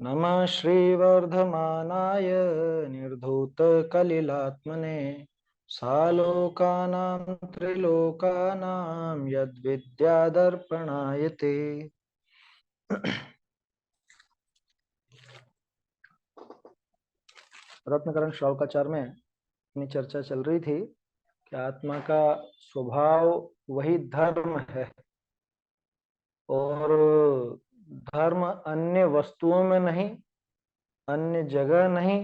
नमः श्रीवर्धमानाय निर्धूतकलिलात्मने सालोकानां त्रिलोकानां यद्विद्यादर्पणाय ते। रत्नकरण श्लोकाचार में अपनी चर्चा चल रही थी कि आत्मा का स्वभाव वही धर्म है और धर्म अन्य वस्तुओं में नहीं, अन्य जगह नहीं,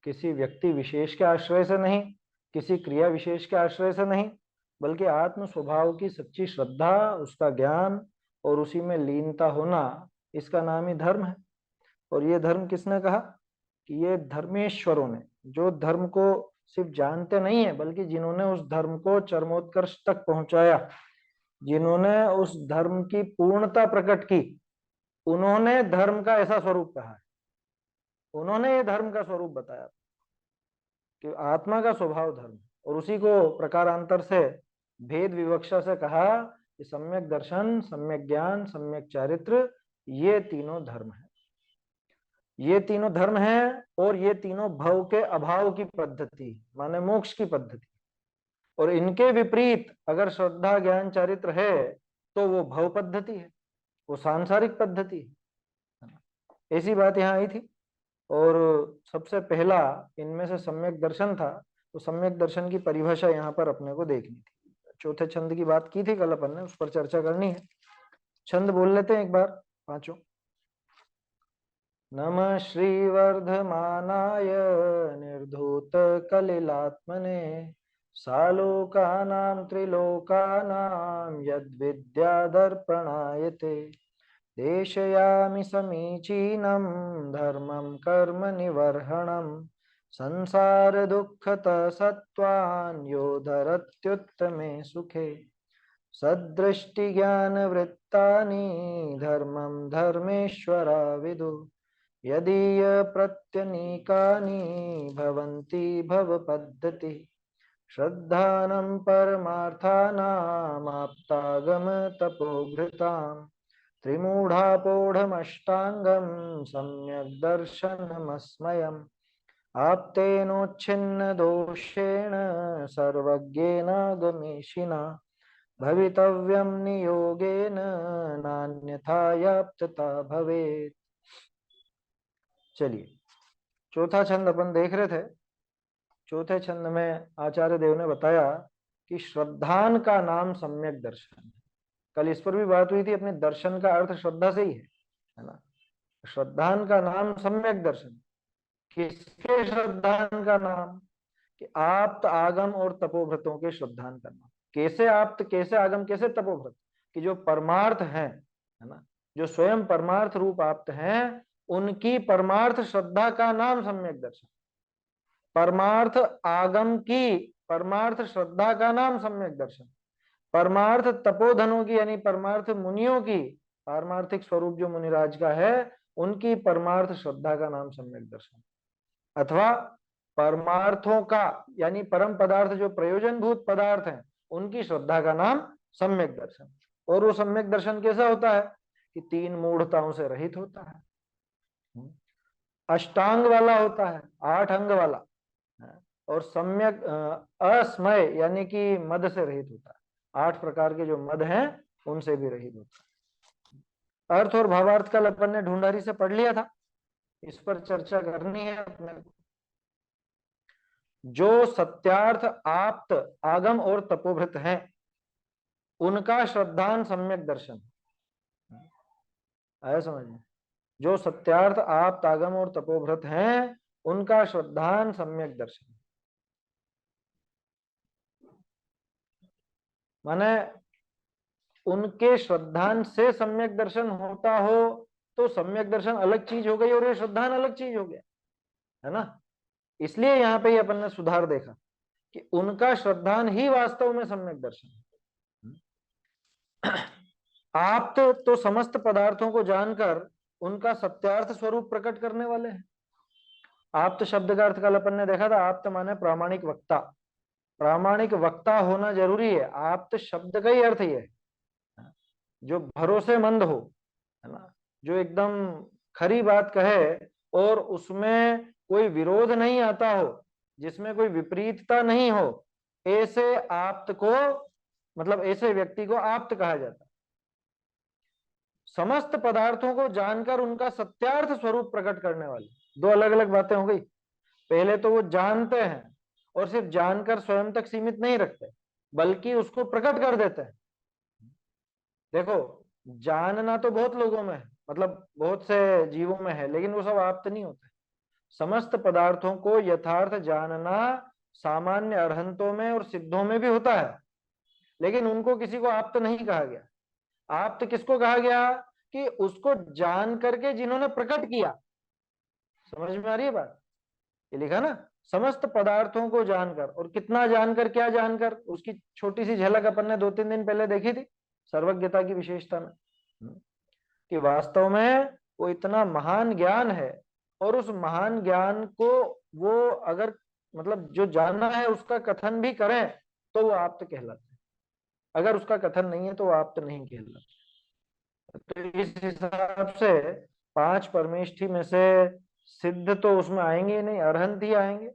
किसी व्यक्ति विशेष के आश्रय से नहीं, किसी क्रिया विशेष के आश्रय से नहीं, बल्कि आत्म स्वभाव की सच्ची श्रद्धा, उसका ज्ञान और उसी में लीनता होना, इसका नाम ही धर्म है। और ये धर्म किसने कहा? कि ये धर्मेश्वरों ने, जो धर्म को सिर्फ जानते नहीं है बल्कि जिन्होंने उस धर्म को चरमोत्कर्ष तक पहुंचाया, जिन्होंने उस धर्म की पूर्णता प्रकट की, उन्होंने धर्म का ऐसा स्वरूप कहा है। उन्होंने ये धर्म का स्वरूप बताया कि आत्मा का स्वभाव धर्म है। और उसी को प्रकारांतर से भेद विवक्षा से कहा कि सम्यक दर्शन, सम्यक ज्ञान, सम्यक चारित्र, ये तीनों धर्म है। ये तीनों धर्म है और ये तीनों भव के अभाव की पद्धति, माने मोक्ष की पद्धति। और इनके विपरीत अगर श्रद्धा, ज्ञान, चारित्र है तो वो भव पद्धति है, वो सांसारिक पद्धति है। ऐसी बात यहाँ आई थी। और सबसे पहला इनमें से सम्यक दर्शन था, तो सम्यक दर्शन की परिभाषा यहाँ पर अपने को देखनी थी। चौथे छंद की बात की थी कल अपन ने, उस पर चर्चा करनी है। छंद बोल लेते हैं एक बार, पांचों। नमः श्रीवर्धमानाय निर्धूत कलिलात्मने सालोकानां त्रिलोकानां यद्विद्यादर्पणाय ते देशयामि समीचीनं धर्मं कर्म निवर्हणं संसार दुःखत सत्त्वान् योधरत्युत्तमे सुखे सदृष्टि ज्ञान वृत्तानि धर्मं धर्मेश्वरा विदु यदीय प्रत्यनीकानि भवन्ति भव पद्धति श्रद्धानं परमार्थानामाप्तागम तपोभृताम् त्रिमूढापोढमष्टाङ्गं सम्यक् दर्शनमस्मयम् आप्तेनोच्छिन्न दोषेण सर्वज्ञेन गमेशिना भवितव्यं नियोगेन नान्यथा याप्तता भवेत्। चलिए, चौथा छंद अपन देख रहे थे। चौथे छंद में आचार्य देव ने बताया कि श्रद्धान का नाम सम्यक दर्शन है। कल इस पर भी बात हुई थी, अपने दर्शन का अर्थ श्रद्धा से ही है ना। श्रद्धान का नाम सम्यक दर्शन। किसके श्रद्धान का नाम? कि आप्त, आगम और तपोभृतों के श्रद्धान का नाम। कैसे आप्त, कैसे आगम, कैसे तपोभृत? कि जो परमार्थ है ना, जो स्वयं परमार्थ रूप आप्त हैं, उनकी परमार्थ श्रद्धा का नाम सम्यक दर्शन। परमार्थ आगम की परमार्थ श्रद्धा का नाम सम्यक दर्शन। परमार्थ तपोधनों की यानी परमार्थ मुनियों की पारमार्थिक स्वरूप जो मुनिराज का है, उनकी परमार्थ श्रद्धा का नाम सम्यक दर्शन। अथवा परमार्थों का यानी परम पदार्थ जो प्रयोजन भूत पदार्थ हैं, उनकी श्रद्धा का नाम सम्यक दर्शन। और वो सम्यक दर्शन कैसा होता है? कि तीन मूढ़ताओं से रहित होता है, अष्टांग वाला होता है, 8 अंग वाला, और सम्यक असमय यानी कि मद से रहित होता है। 8 प्रकार के जो मद हैं उनसे भी रहित होता है। अर्थ और भावार्थ कल अपन ने ढूंढारी से पढ़ लिया था, इस पर चर्चा करनी है अपने को। जो सत्यार्थ, आप्त, आगम और तपोभृत हैं, उनका श्रद्धान सम्यक दर्शन आया समझ में। जो सत्यार्थ, आप्त, आगम और तपोभृत हैं, उनका श्रद्धान सम्यक दर्शन। माने उनके श्रद्धान से सम्यक दर्शन होता हो तो सम्यक दर्शन अलग चीज हो गई और ये श्रद्धान अलग चीज हो गया, है ना। इसलिए यहाँ पे अपन ने सुधार देखा कि उनका श्रद्धान ही वास्तव में सम्यक दर्शन है। आप तो समस्त पदार्थों को जानकर उनका सत्यार्थ स्वरूप प्रकट करने वाले हैं। आप्त शब्द का अर्थ कल अपन ने देखा था, आप्त माने प्रामाणिक वक्ता। प्रामाणिक वक्ता होना जरूरी है। आप्त शब्द का ही अर्थ ही है जो भरोसेमंद हो, है ना, जो एकदम खरी बात कहे और उसमें कोई विरोध नहीं आता हो, जिसमें कोई विपरीतता नहीं हो, ऐसे आप्त को, मतलब ऐसे व्यक्ति को आप्त कहा जाता है। समस्त पदार्थों को जानकर उनका सत्यार्थ स्वरूप प्रकट करने वाले, दो अलग अलग बातें हो गई। पहले तो वो जानते हैं और सिर्फ जानकर स्वयं तक सीमित नहीं रखते, बल्कि उसको प्रकट कर देते हैं। देखो, जानना तो बहुत लोगों में है, मतलब बहुत से जीवों में है, लेकिन वो सब आप्त नहीं होते। समस्त पदार्थों को यथार्थ जानना सामान्य अरहंतों में और सिद्धों में भी होता है, लेकिन उनको किसी को आप्त नहीं कहा गया। आप्त किसको कहा गया? कि उसको जान करके जिन्होंने प्रकट किया। समझ में आ रही है बात? ये लिखा ना, समस्त पदार्थों को जानकर, और कितना जानकर, क्या जानकर, उसकी छोटी सी झलक अपन ने 2-3 दिन पहले देखी थी सर्वज्ञता की विशेषता में, कि वास्तव में वो इतना महान ज्ञान है, और उस महान ज्ञान को वो अगर, मतलब जो जानना है उसका कथन भी करें तो वो आप्त कहलाते हैं, अगर उसका कथन नहीं है तो वो आप्त नहीं कहलाते। तो इस हिसाब से 5 परमेष्ठी में से सिद्ध तो उसमें आएंगे ही नहीं, अरहंत ही आएंगे।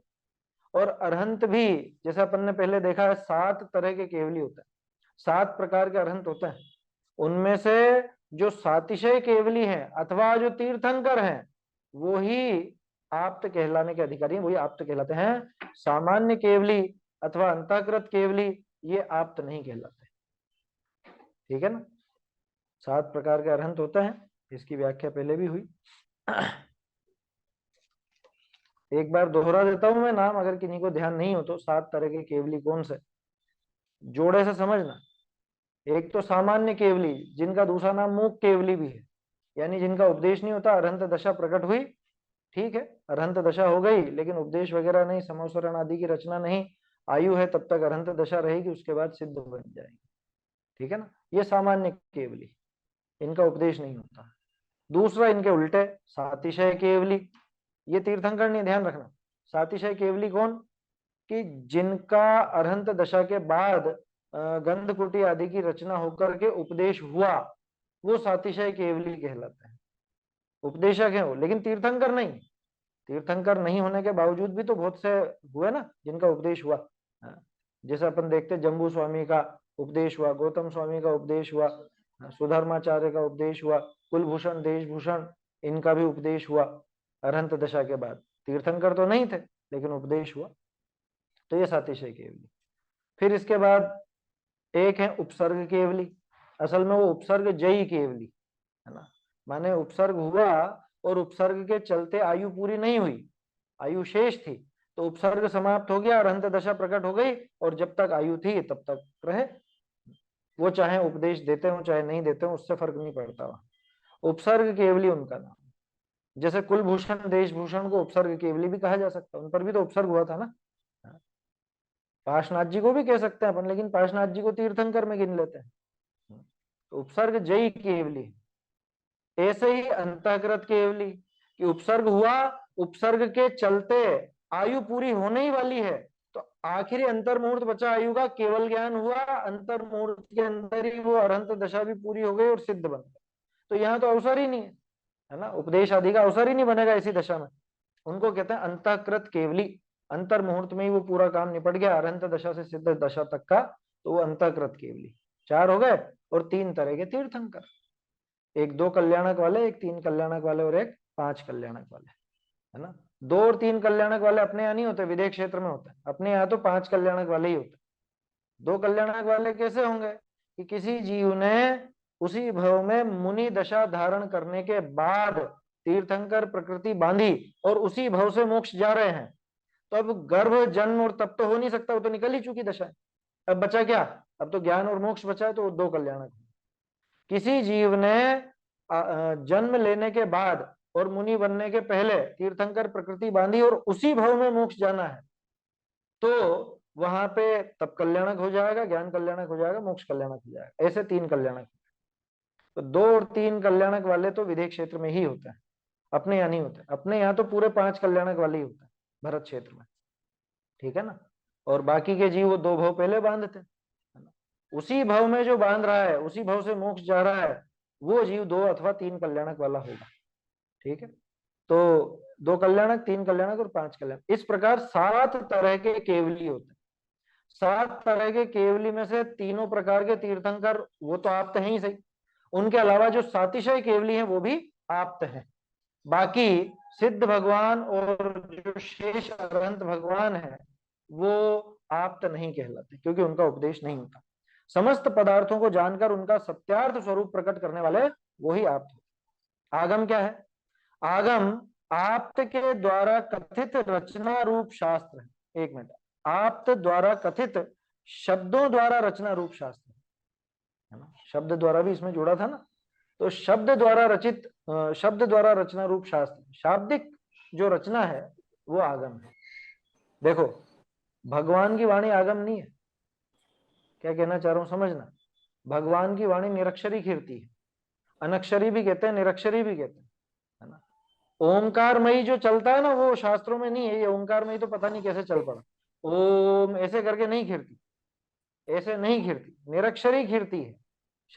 और अरहंत भी, जैसे अपन ने पहले देखा है, 7 तरह के केवली होते हैं, 7 प्रकार के अरहंत होते हैं। उनमें से जो सातिशय केवली हैं अथवा जो तीर्थंकर हैं, वो ही आप्त कहलाने के अधिकारी हैं, वही आप्त कहलाते हैं। सामान्य केवली अथवा अंतःकृत केवली ये आप्त नहीं कहलाते। ठीक है ना? 7 प्रकार के अरहंत होते हैं, इसकी व्याख्या पहले भी हुई। एक बार दोहरा देता हूं मैं नाम, अगर किन्हीं को ध्यान नहीं हो तो। 7 तरह के केवली कौन से, जोड़े से समझना। एक तो सामान्य केवली, जिनका दूसरा नाम मूक केवली भी है, यानी जिनका उपदेश नहीं होता, अरहंत दशा प्रकट हुई, ठीक है, अरहंत दशा हो गई, लेकिन उपदेश वगैरह नहीं, समवसरण आदि की रचना नहीं, आयु है तब तक अरहंत दशा रहेगी, उसके बाद सिद्ध बन जाएगी। ठीक है ना? ये सामान्य केवली, इनका उपदेश नहीं होता। दूसरा इनके उल्टे सातिशय केवली, ये तीर्थंकर नहीं, ध्यान रखना। सातिशय केवली कौन? कि जिनका अरहंत दशा के बाद गंध कुटी आदि की रचना होकर के उपदेश हुआ, वो सातिशय केवली कहलाता है। उपदेशक है वो, लेकिन तीर्थंकर नहीं। तीर्थंकर नहीं होने के बावजूद भी तो बहुत से हुए ना जिनका उपदेश हुआ। जैसे अपन देखते, जम्बू स्वामी का उपदेश हुआ, गौतम स्वामी का उपदेश हुआ, सुधर्माचार्य का उपदेश हुआ, कुलभूषण, देशभूषण, इनका भी उपदेश हुआ अरहंत दशा के बाद। तीर्थंकर तो नहीं थे, लेकिन उपदेश हुआ, तो ये सातिशय केवली। फिर इसके बाद एक है उपसर्ग केवली। असल में वो उपसर्ग जयी केवली है ना, माने उपसर्ग हुआ और उपसर्ग के चलते आयु पूरी नहीं हुई, आयु शेष थी, तो उपसर्ग समाप्त हो गया, अरहंत दशा प्रकट हो गई, और जब तक आयु थी तब तक रहे। वो चाहे उपदेश देते हो चाहे नहीं देते हो, उससे फर्क नहीं पड़ता वहां। उपसर्ग केवली उनका नाम। जैसे कुलभूषण, देशभूषण को उपसर्ग केवली भी कहा जा सकता है, उन पर भी तो उपसर्ग हुआ था ना। पार्श्वनाथ जी को भी कह सकते हैं अपन, लेकिन पार्श्वनाथ जी को तीर्थंकर में गिन लेते हैं। तो उपसर्ग जयी केवली। ऐसे ही अंतःकृत केवली, कि उपसर्ग हुआ, उपसर्ग के चलते आयु पूरी होने ही वाली है, तो आखिरी अंतर मुहूर्त बचा आयु का, केवल ज्ञान हुआ, अंतर मुहूर्त के अंदर ही वो अरहंत दशा भी पूरी हो गई और सिद्ध बन गया। तो यहाँ तो अवसर ही नहीं है ना, उपदेश आदि का अवसर ही नहीं बनेगा इसी दशा में। उनको कहते हैं अंतःकृत केवली। अंतर मुहूर्त में ही वो पूरा काम निपट गया, अरहंत दशा से सिद्ध दशा तक का, तो वो अंतःकृत केवली। 4 हो गए। और 3 तरह के तीर्थंकर, एक 2 कल्याणक वाले, एक 3 कल्याणक वाले, और एक 5 कल्याणक वाले, है ना। 2 और 3 कल्याणक वाले अपने यहाँ नहीं होते, विदेश क्षेत्र में होते हैं। अपने यहाँ तो 5 कल्याणक वाले ही होते। 2 कल्याणक वाले कैसे होंगे? कि किसी जीव ने उसी भव में मुनि दशा धारण करने के बाद तीर्थंकर प्रकृति बांधी और उसी भव से मोक्ष जा रहे हैं, तो अब गर्भ, जन्म और तप तो हो नहीं सकता, वो तो निकल ही चुकी दशा है। अब बचा क्या? अब तो ज्ञान और मोक्ष बचा है, तो वो 2 कल्याणक। किसी जीव ने जन्म लेने के बाद और मुनि बनने के पहले तीर्थंकर प्रकृति बांधी और उसी भव में मोक्ष जाना है, तो वहां पे तब कल्याणक हो जाएगा, ज्ञान कल्याणक हो जाएगा, मोक्ष कल्याणक हो जाएगा। ऐसे 3 कल्याणक। तो 2 और 3 कल्याणक वाले तो विदेश क्षेत्र में ही होते हैं, अपने यहाँ नहीं होते। अपने यहाँ तो पूरे 5 कल्याणक वाले ही होते हैं भरत क्षेत्र में। ठीक है ना। और बाकी के जीव वो 2 भव पहले बांधते हैं, उसी भव में जो बांध रहा है, उसी भव से मोक्ष जा रहा है, वो जीव 2 अथवा 3 कल्याणक वाला होगा। ठीक है, तो 2 कल्याणक, 3 कल्याणक और 5 कल्याणक, इस प्रकार 7 तरह के केवली होते हैं। 7 तरह के केवली में से तीनों प्रकार के तीर्थंकर वो तो आप्त हैं ही सही, उनके अलावा जो सातिशय केवली है वो भी आप्त है। बाकी सिद्ध भगवान और जो शेष अरहंत भगवान है वो आप्त नहीं कहलाते, क्योंकि उनका उपदेश नहीं होता। समस्त पदार्थों को जानकर उनका सत्यार्थ स्वरूप प्रकट करने वाले वही आप्त होते। आगम क्या है? आगम आप्त के द्वारा कथित रचना रूप शास्त्र है। एक मिनट, आप्त द्वारा कथित शब्दों द्वारा रचना रूप शास्त्र है ना, शब्द द्वारा भी इसमें जुड़ा था ना, तो शब्द द्वारा रचित, शब्द द्वारा रचना रूप शास्त्र, शाब्दिक जो रचना है वो आगम है। देखो, भगवान की वाणी आगम नहीं है। क्या कहना चाह रहा हूं समझना, भगवान की वाणी निरक्षरी कीर्ति है, अनक्षरी भी कहते हैं, निरक्षरी भी कहते हैं, है ना। ओमकारमयी जो चलता है ना वो शास्त्रों में नहीं है। ये ओमकारमयी तो पता नहीं कैसे चल पड़ा, ओम ऐसे करके नहीं खिरती, ऐसे नहीं खिरती, निरक्षरी खिरती है,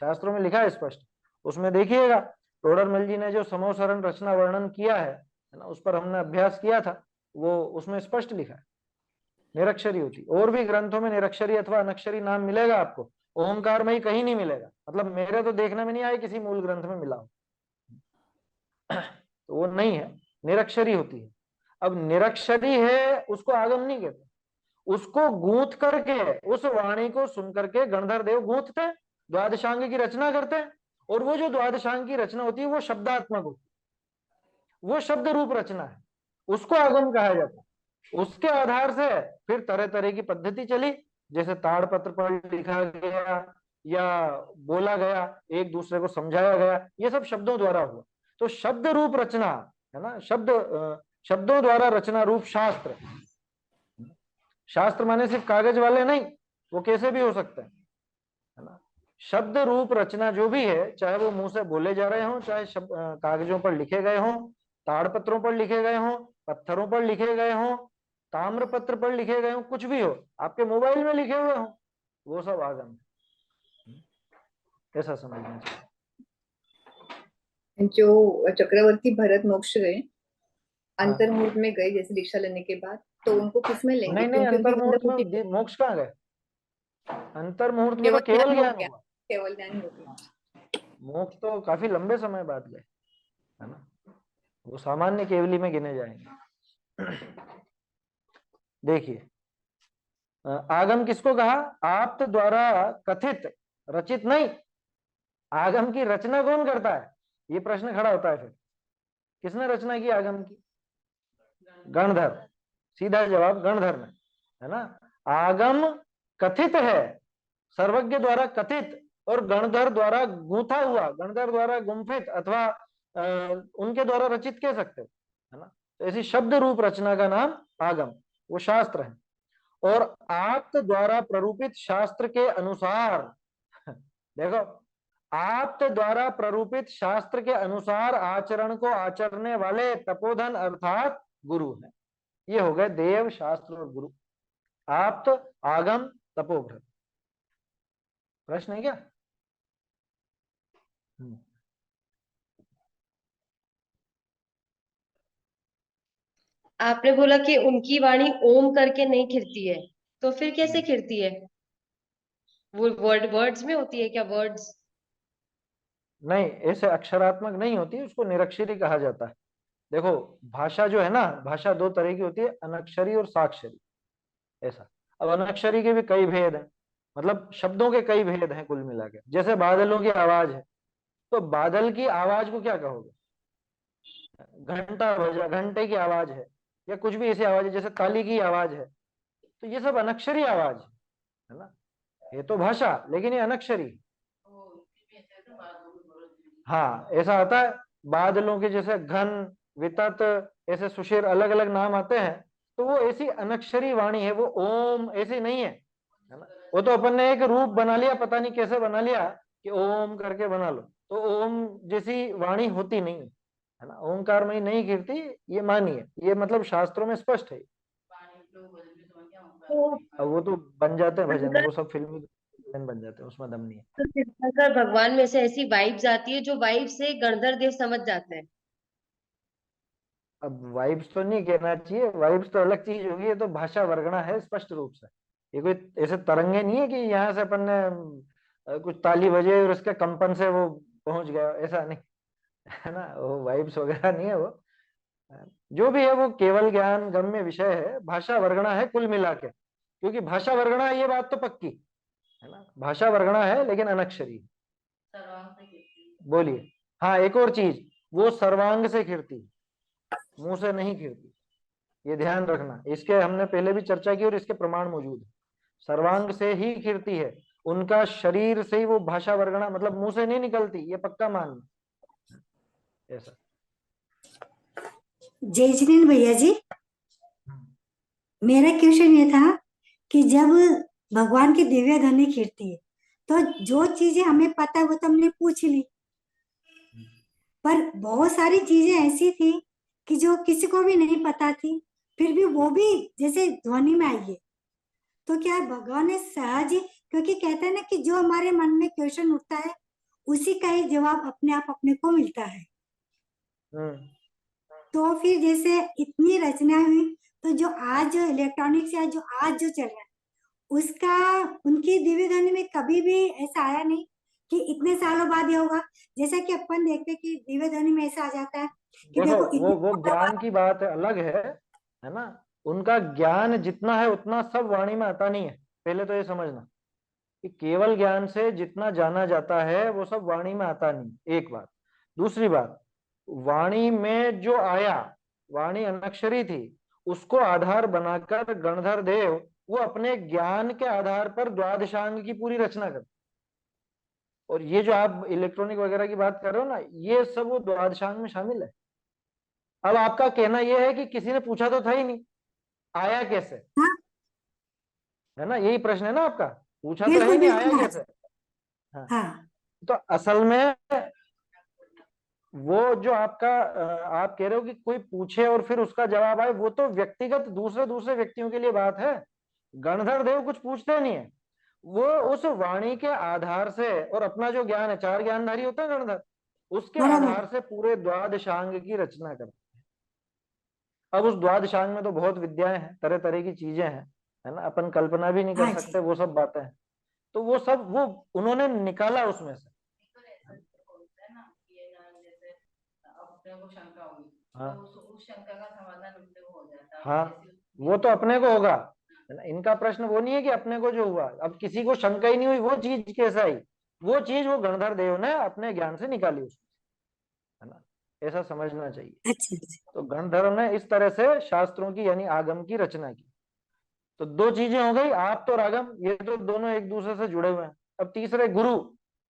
शास्त्रों में लिखा है स्पष्ट। उसमें देखिएगा टोडरमल जी ने जो समोसरण रचना वर्णन किया है ना, उस पर हमने अभ्यास किया था, वो उसमें स्पष्ट लिखा है निरक्षरी होती। और भी ग्रंथों में निरक्षरी अथवा अनक्षरी नाम मिलेगा आपको, ओमकार में ही कहीं नहीं मिलेगा, मतलब मेरे तो देखने में नहीं आया किसी मूल ग्रंथ में मिला हो। तो वो नहीं है, निरक्षरी होती है। अब निरक्षरी है उसको आगम नहीं कहते, उसको गूंथ करके, उस वाणी को सुन करके गणधर देव गूंथते, द्वादशांग की रचना करते, और वो जो द्वादशांग की रचना होती है वो शब्दात्मक होती है, वो शब्द रूप रचना है, उसको आगम कहा जाता है। उसके आधार से फिर तरह तरह की पद्धति चली, जैसे ताड़पत्र पर लिखा गया या बोला गया, एक दूसरे को समझाया गया, ये सब शब्दों द्वारा हुआ। तो शब्द रूप रचना है ना, शब्दों द्वारा रचना रूप शास्त्र। शास्त्र माने सिर्फ कागज वाले नहीं, वो कैसे भी हो सकते हैं, है ना। शब्द रूप रचना जो भी है, चाहे वो मुंह से बोले जा रहे हो, चाहे कागजों पर लिखे गए हो, ताड़पत्रों पर लिखे गए हो, पत्थरों पर लिखे गए हो, ताम्रपत्र पर लिखे गए हो, कुछ भी हो, आपके मोबाइल में लिखे हुए हो, वो सब आगम है। कैसा समझना चाहिए? जो चक्रवर्ती भरत मोक्ष गए, हाँ। अंतर्मुहूर्त में गए जैसे दीक्षा लेने के बाद, तो उनको किसमें लेंगे? नहीं नहीं, क्योंकि उनकी अंतर्मुहूर्त गंधकुटी में मोक्ष कहाँ गए? अंतर्मुहूर्त में तो केवल केवल ज्ञान हो ज्ञान गया, हुआ। केवल ज्ञान हो गया। मोक्ष तो काफी लंबे समय बाद गए, है ना, वो सामान्य केवली में गिने जाएंगे। देखिए, आगम किसको कहा? आप्त द्वारा कथित, रचित नहीं। आगम की रचना कौन करता है, ये प्रश्न खड़ा होता है। फिर किसने रचना की आगम की? गणधर। सीधा जवाब गणधर ने, है ना। आगम कथित है, सर्वज्ञ द्वारा कथित, और गणधर द्वारा गूंथा हुआ, गणधर द्वारा गुम्फित अथवा उनके द्वारा रचित कह सकते हो, है ना। तो ऐसी शब्द रूप रचना का नाम आगम, वो शास्त्र है। और आप्त द्वारा प्ररूपित शास्त्र के अनुसार, देखो, आप्त द्वारा प्ररूपित शास्त्र के अनुसार आचरण को आचरने वाले तपोधन अर्थात गुरु है। ये हो गए देव, शास्त्र और गुरु। आप्त, आगम, तपोभ्रत। प्रश्न है क्या? आपने बोला कि उनकी वाणी ओम करके नहीं खिरती है, तो फिर कैसे खिरती है? वो वर्ड्स में होती है क्या, वर्ड्स? नहीं, ऐसे अक्षरात्मक नहीं होती, उसको निरक्षरी कहा जाता है। देखो, भाषा जो है ना, भाषा 2 तरह की होती है, अनक्षरी और साक्षरी, ऐसा। अब अनक्षरी के भी कई भेद हैं, मतलब शब्दों के कई भेद हैं कुल मिला के। जैसे बादलों की आवाज है, तो बादल की आवाज को क्या कहोगे? घंटा बजा, घंटे की आवाज है, या कुछ भी ऐसी आवाज है, जैसे ताली की आवाज है, तो ये सब अनक्षरी आवाज है ना। ये तो भाषा, लेकिन ये अनक्षरी। हाँ, ऐसा आता है। बादलों के जैसे घन, वितत, ऐसे सुशीर, अलग अलग नाम आते हैं, तो वो ऐसी अनक्षरी वाणी है, वो ओम ऐसी नहीं है ना। वो तो अपन ने एक रूप बना लिया, पता नहीं कैसे बना लिया कि ओम करके बना लो, तो ओम जैसी वाणी होती नहीं है ना, ओंकार में ही नहीं गिरती, ये मानिए, ये मतलब शास्त्रों में स्पष्ट है। तो अब वो तो बन जाते हैं भजन, वो सब फिल्मी भजन बन जाते हैं, उसमें दम नहीं है। तीर्थंकर भगवान में से ऐसी वाइब्स आती है जो वाइब से गणधर देव समझ जाते हैं। अब वाइब्स तो नहीं कहना चाहिए, वाइब्स तो अलग चीज होगी, ये तो भाषा वर्गणा है स्पष्ट रूप से। ये कोई ऐसे तरंगे नहीं है कि यहाँ से अपन ने कुछ ताली बजे और उसके कंपन से वो पहुंच गया, ऐसा नहीं है ना, वो वाइब्स वगैरह नहीं है वो। जो भी है वो केवल ज्ञान गम्य विषय है, भाषा वर्गणा है कुल मिला के। क्योंकि भाषा वर्गणा है, ये बात तो पक्की है ना, भाषा वर्गणा है लेकिन अनक्षरी। बोलिए। हाँ, एक और चीज, वो सर्वांग से खिरती, मुंह से नहीं खिरती, ये ध्यान रखना। इसके हमने पहले भी चर्चा की और इसके प्रमाण मौजूद है। सर्वांग से ही खिरती है, उनका शरीर से ही वो भाषा वर्गणा, मतलब मुंह से नहीं निकलती, ये पक्का मानना ऐसा। जय जिनेन्द्र भैया जी, मेरा क्वेश्चन ये था कि जब भगवान की दिव्य ध्वनि खिरती है तो जो चीजें हमें पता है वो तो हमने पूछ ली, पर बहुत सारी चीजें ऐसी थी कि जो किसी को भी नहीं पता थी, फिर भी वो भी जैसे ध्वनि में आई है। तो क्या भगवान ने सहज ही, क्योंकि कहते हैं ना कि जो हमारे मन में क्वेश्चन उठता है उसी का ही जवाब अपने आप अपने को मिलता है। तो फिर जैसे इतनी रचना हुई, तो जो आज जो इलेक्ट्रॉनिक्स या जो आज जो चल रहा है उसका उनकी दिव्य ध्वनि में कभी भी ऐसा आया नहीं कि इतने सालों बाद ये होगा। जैसा कि अपन देखते हैं कि दिव्य ध्वनि में ऐसा आ जाता है कि देखो, देखो इतने वो सालों ज्ञान बाद। की बात अलग है ना। उनका ज्ञान जितना है उतना सब वाणी में आता नहीं है, पहले तो ये समझना कि केवल ज्ञान से जितना जाना जाता है वो सब वाणी में आता नहीं, एक बात। दूसरी बात, वाणी में जो आया, वाणी अनक्षरी थी, उसको आधार बनाकर गणधर देव वो अपने ज्ञान के आधार पर द्वादशांग की पूरी रचना करते। और ये जो आप इलेक्ट्रॉनिक वगैरह की बात कर रहे हो ना, ये सब वो द्वादशांग में शामिल है। अब आपका कहना यह है कि किसी ने पूछा तो था ही नहीं, आया कैसे, हाँ, है ना, यही प्रश्न है ना आपका। पूछा तो है ही बिल्कुल नहीं, आया बिल्कुल। कैसे। हाँ, हाँ, तो असल में वो जो आपका आप कह रहे हो कि कोई पूछे और फिर उसका जवाब आए, वो तो व्यक्तिगत दूसरे दूसरे व्यक्तियों के लिए बात है। गणधर देव कुछ पूछते नहीं है, वो उस वाणी के आधार से, और अपना जो ज्ञान है, चार ज्ञानधारी होते हैं गणधर, उसके बराबर। आधार से पूरे द्वादशांग की रचना करते। अब उस द्वादशांग में तो बहुत विद्याएं हैं, तरह तरह की चीजें हैं, है ना, अपन कल्पना भी नहीं कर हाँ जी। सकते वो सब बातें हैं। तो वो सब वो उन्होंने निकाला उसमें से। हाँ, हाँ, वो तो अपने को होगा, है ना। इनका प्रश्न वो नहीं है कि अपने को जो हुआ, अब किसी को शंका ही नहीं हुई वो चीज कैसे आई, वो चीज वो गणधर देव ने अपने ज्ञान से निकाली उसमें, है ना, ऐसा समझना चाहिए। अच्छा अच्छा। तो गणधर ने इस तरह से शास्त्रों की यानी आगम की रचना की। तो दो चीजें हो गई, आप तो रागम, ये तो दोनों एक दूसरे से जुड़े हुए हैं। अब तीसरे गुरु,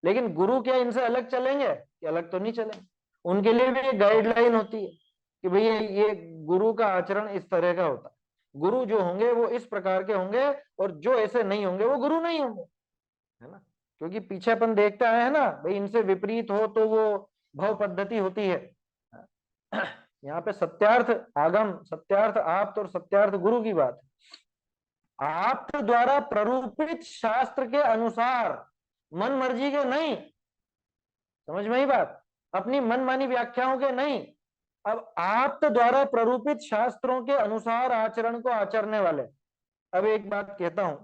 लेकिन गुरु क्या इनसे अलग चलेंगे, कि अलग तो नहीं चलेंगे। उनके लिए भी एक गाइडलाइन होती है कि भैया ये गुरु का आचरण इस तरह का होता है, गुरु जो होंगे वो इस प्रकार के होंगे, और जो ऐसे नहीं होंगे वो गुरु नहीं होंगे, है ना। क्योंकि पीछे अपन देखते आए हैं ना भाई, इनसे विपरीत हो तो वो भव पद्धति होती है। यहाँ पे सत्यार्थ आगम, सत्यार्थ आप्त और सत्यार्थ गुरु की बात है। आप द्वारा प्ररूपित शास्त्र के अनुसार, मन मर्जी के नहीं, समझ में ही बात, अपनी मनमानी व्याख्याओं के नहीं। अब आप द्वारा प्ररूपित शास्त्रों के अनुसार आचरण को आचरने वाले। अब एक बात कहता हूं,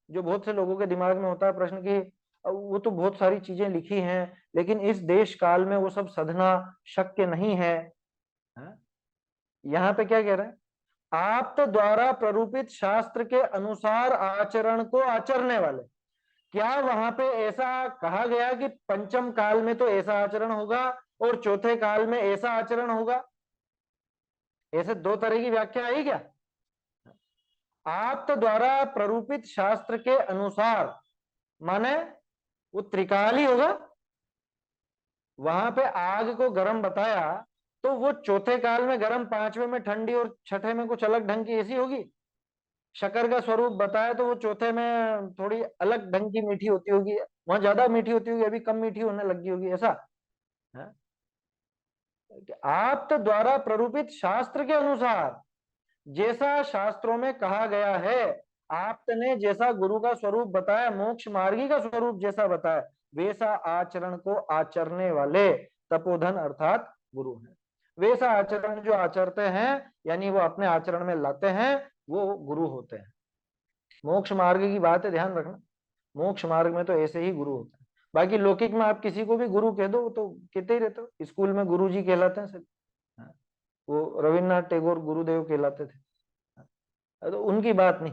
जो बहुत से लोगों के दिमाग में होता है प्रश्न की, वो तो बहुत सारी चीजें लिखी हैं लेकिन इस देश काल में वो सब साधना शक्य नहीं है। यहाँ पे क्या कह रहे हैं, आप द्वारा प्ररूपित शास्त्र के अनुसार आचरण को आचरने वाले। क्या वहां पे ऐसा कहा गया कि पंचम काल में तो ऐसा आचरण होगा और चौथे काल में ऐसा आचरण होगा, ऐसे दो तरह की व्याख्या आई क्या। आप द्वारा प्ररूपित शास्त्र के अनुसार माने वो त्रिकाल ही होगा। वहां पे आग को गर्म बताया तो वो चौथे काल में गर्म, पांचवें में ठंडी और छठे में कुछ अलग ढंग की ऐसी होगी। शक्कर का स्वरूप बताया तो वो चौथे में थोड़ी अलग ढंग की मीठी होती होगी, वहां ज्यादा मीठी होती होगी, अभी कम मीठी होने लगी होगी, ऐसा है। आप द्वारा प्ररूपित शास्त्र के अनुसार, जैसा शास्त्रों में कहा गया है, आपने जैसा गुरु का स्वरूप बताया, मोक्ष मार्गी का स्वरूप जैसा बताया, वैसा आचरण को आचरने वाले तपोधन अर्थात गुरु हैं। वैसा आचरण जो आचरते हैं, यानी वो अपने आचरण में लाते हैं, वो गुरु होते हैं। मोक्ष मार्ग की बात है, ध्यान रखना। मोक्ष मार्ग में तो ऐसे ही गुरु होते हैं। बाकी लौकिक में आप किसी को भी गुरु कह दो तो कहते ही रहते हो। स्कूल में गुरु जी कहलाते हैं सब। वो रविन्द्रनाथ टैगोर गुरुदेव कहलाते थे। तो उनकी बात नहीं।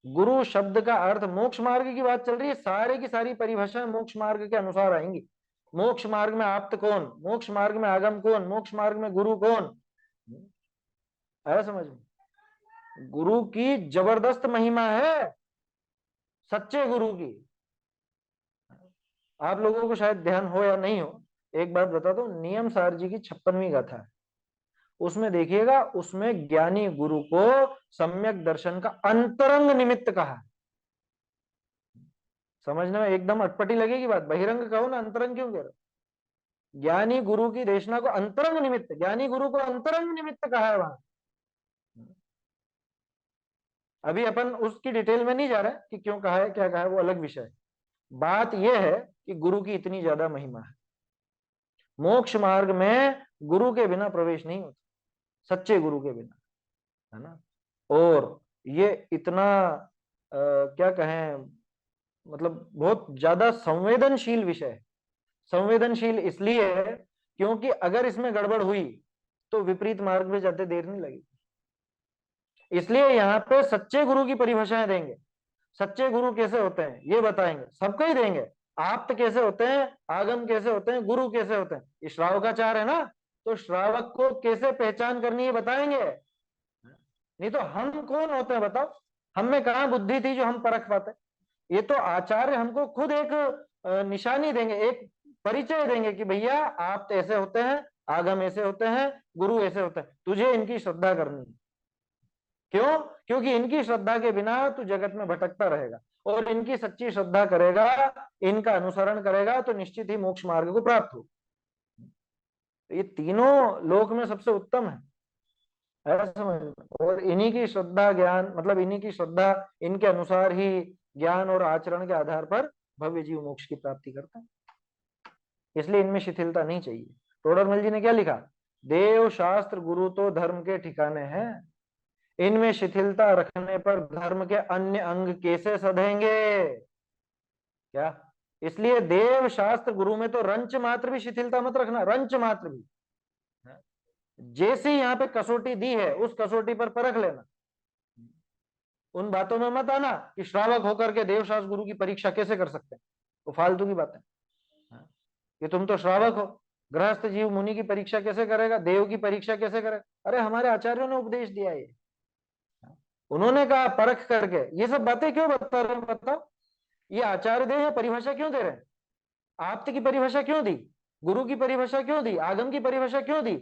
गुरु शब्द का अर्थ, मोक्ष मार्ग की बात चल रही है, सारे की सारी परिभाषाएं मोक्ष मार्ग के अनुसार आएंगी। मोक्ष मार्ग में आप्त कौन, मोक्ष मार्ग में आगम कौन, मोक्ष मार्ग में गुरु कौन, आया समझ में। गुरु की जबरदस्त महिमा है, सच्चे गुरु की। आप लोगों को शायद ध्यान हो या नहीं हो, एक बात बता दो, नियम सार जी की 56वीं गाथा है, उसमें देखिएगा, उसमें ज्ञानी गुरु को सम्यक दर्शन का अंतरंग निमित्त कहा है। समझने में एकदम अटपटी लगेगी बात, बहिरंग कहो ना, अंतरंग क्यों कह रहे हो? ज्ञानी गुरु की देशना को अंतरंग निमित्त, ज्ञानी गुरु को अंतरंग निमित्त कहा है वहां। अभी अपन उसकी डिटेल में नहीं जा रहे कि क्यों कहा है, क्या कहा है, वो अलग विषय है। बात यह है कि गुरु की इतनी ज्यादा महिमा है। मोक्ष मार्ग में गुरु के बिना प्रवेश नहीं होता, सच्चे गुरु के बिना, है ना। और ये इतना क्या कहें, मतलब बहुत ज्यादा संवेदनशील विषय है। संवेदनशील इसलिए है क्योंकि अगर इसमें गड़बड़ हुई तो विपरीत मार्ग में जाते देर नहीं लगेगी। इसलिए यहाँ पे सच्चे गुरु की परिभाषाएं देंगे। सच्चे गुरु कैसे होते हैं ये बताएंगे, सबको ही देंगे। आप्त कैसे होते हैं, आगम कैसे होते हैं, गुरु कैसे होते हैं। श्रावकाचार है ना, तो श्रावक को कैसे पहचान करनी है बताएंगे। नहीं तो हम कौन होते हैं बताओ, हम में कहाँ बुद्धि थी जो हम परख पाते। ये तो आचार्य हमको खुद एक निशानी देंगे, एक परिचय देंगे कि भैया आप ऐसे होते हैं, आगम ऐसे होते हैं, गुरु ऐसे होते हैं, तुझे इनकी श्रद्धा करनी है। क्यों? क्योंकि इनकी श्रद्धा के बिना तू जगत में भटकता रहेगा, और इनकी सच्ची श्रद्धा करेगा, इनका अनुसरण करेगा तो निश्चित ही मोक्ष मार्ग को प्राप्त हो। ये तीनों लोक में सबसे उत्तम है, ऐसा समझ। और इन्हीं की श्रद्धा ज्ञान, मतलब इन्हीं की श्रद्धा, इनके अनुसार ही ज्ञान और आचरण के आधार पर भव्य जीव मोक्ष की प्राप्ति करता है। इसलिए इनमें शिथिलता नहीं चाहिए। टोडरमल जी ने क्या लिखा, देव शास्त्र गुरु तो धर्म के ठिकाने हैं, इनमें शिथिलता रखने पर धर्म के अन्य अंग कैसे सधेंगे। क्या? इसलिए देव शास्त्र गुरु में तो रंच मात्र भी शिथिलता मत रखना, रंच मात्र भी। जैसी यहाँ पे कसौटी दी है उस कसौटी पर परख लेना। उन बातों में मत आना कि श्रावक होकर के देवशास्त्र गुरु की परीक्षा कैसे कर सकते हैं, वो फालतू की बात है। कि तुम तो श्रावक हो, गृहस्थ जीव मुनि की परीक्षा कैसे करेगा, देव की परीक्षा कैसे करेगा। अरे हमारे आचार्यों ने उपदेश दिया है, उन्होंने कहा परख करके। ये सब बातें क्यों बता रहे हैं बताओ? ये आचार्य दे परिभाषा क्यों दे रहे हैं? आप्त की परिभाषा क्यों दी, गुरु की परिभाषा क्यों दी, आगम की परिभाषा क्यों दी?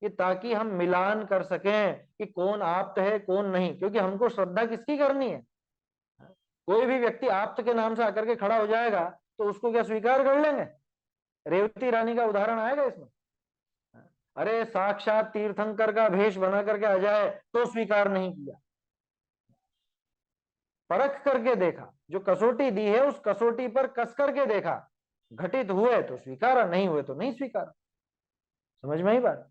कि ताकि हम मिलान कर सकें कि कौन आप्त है कौन नहीं। क्योंकि हमको श्रद्धा किसकी करनी है? कोई भी व्यक्ति आप्त के नाम से आकर के खड़ा हो जाएगा तो उसको क्या स्वीकार कर लेंगे? रेवती रानी का उदाहरण आएगा इसमें। अरे साक्षात तीर्थंकर का भेष बना करके आ जाए तो स्वीकार नहीं किया। परख करके देखा, जो कसौटी दी है उस कसौटी पर कस करके देखा, घटित हुए तो स्वीकारा, नहीं हुए तो नहीं स्वीकारा। समझ में ही बात।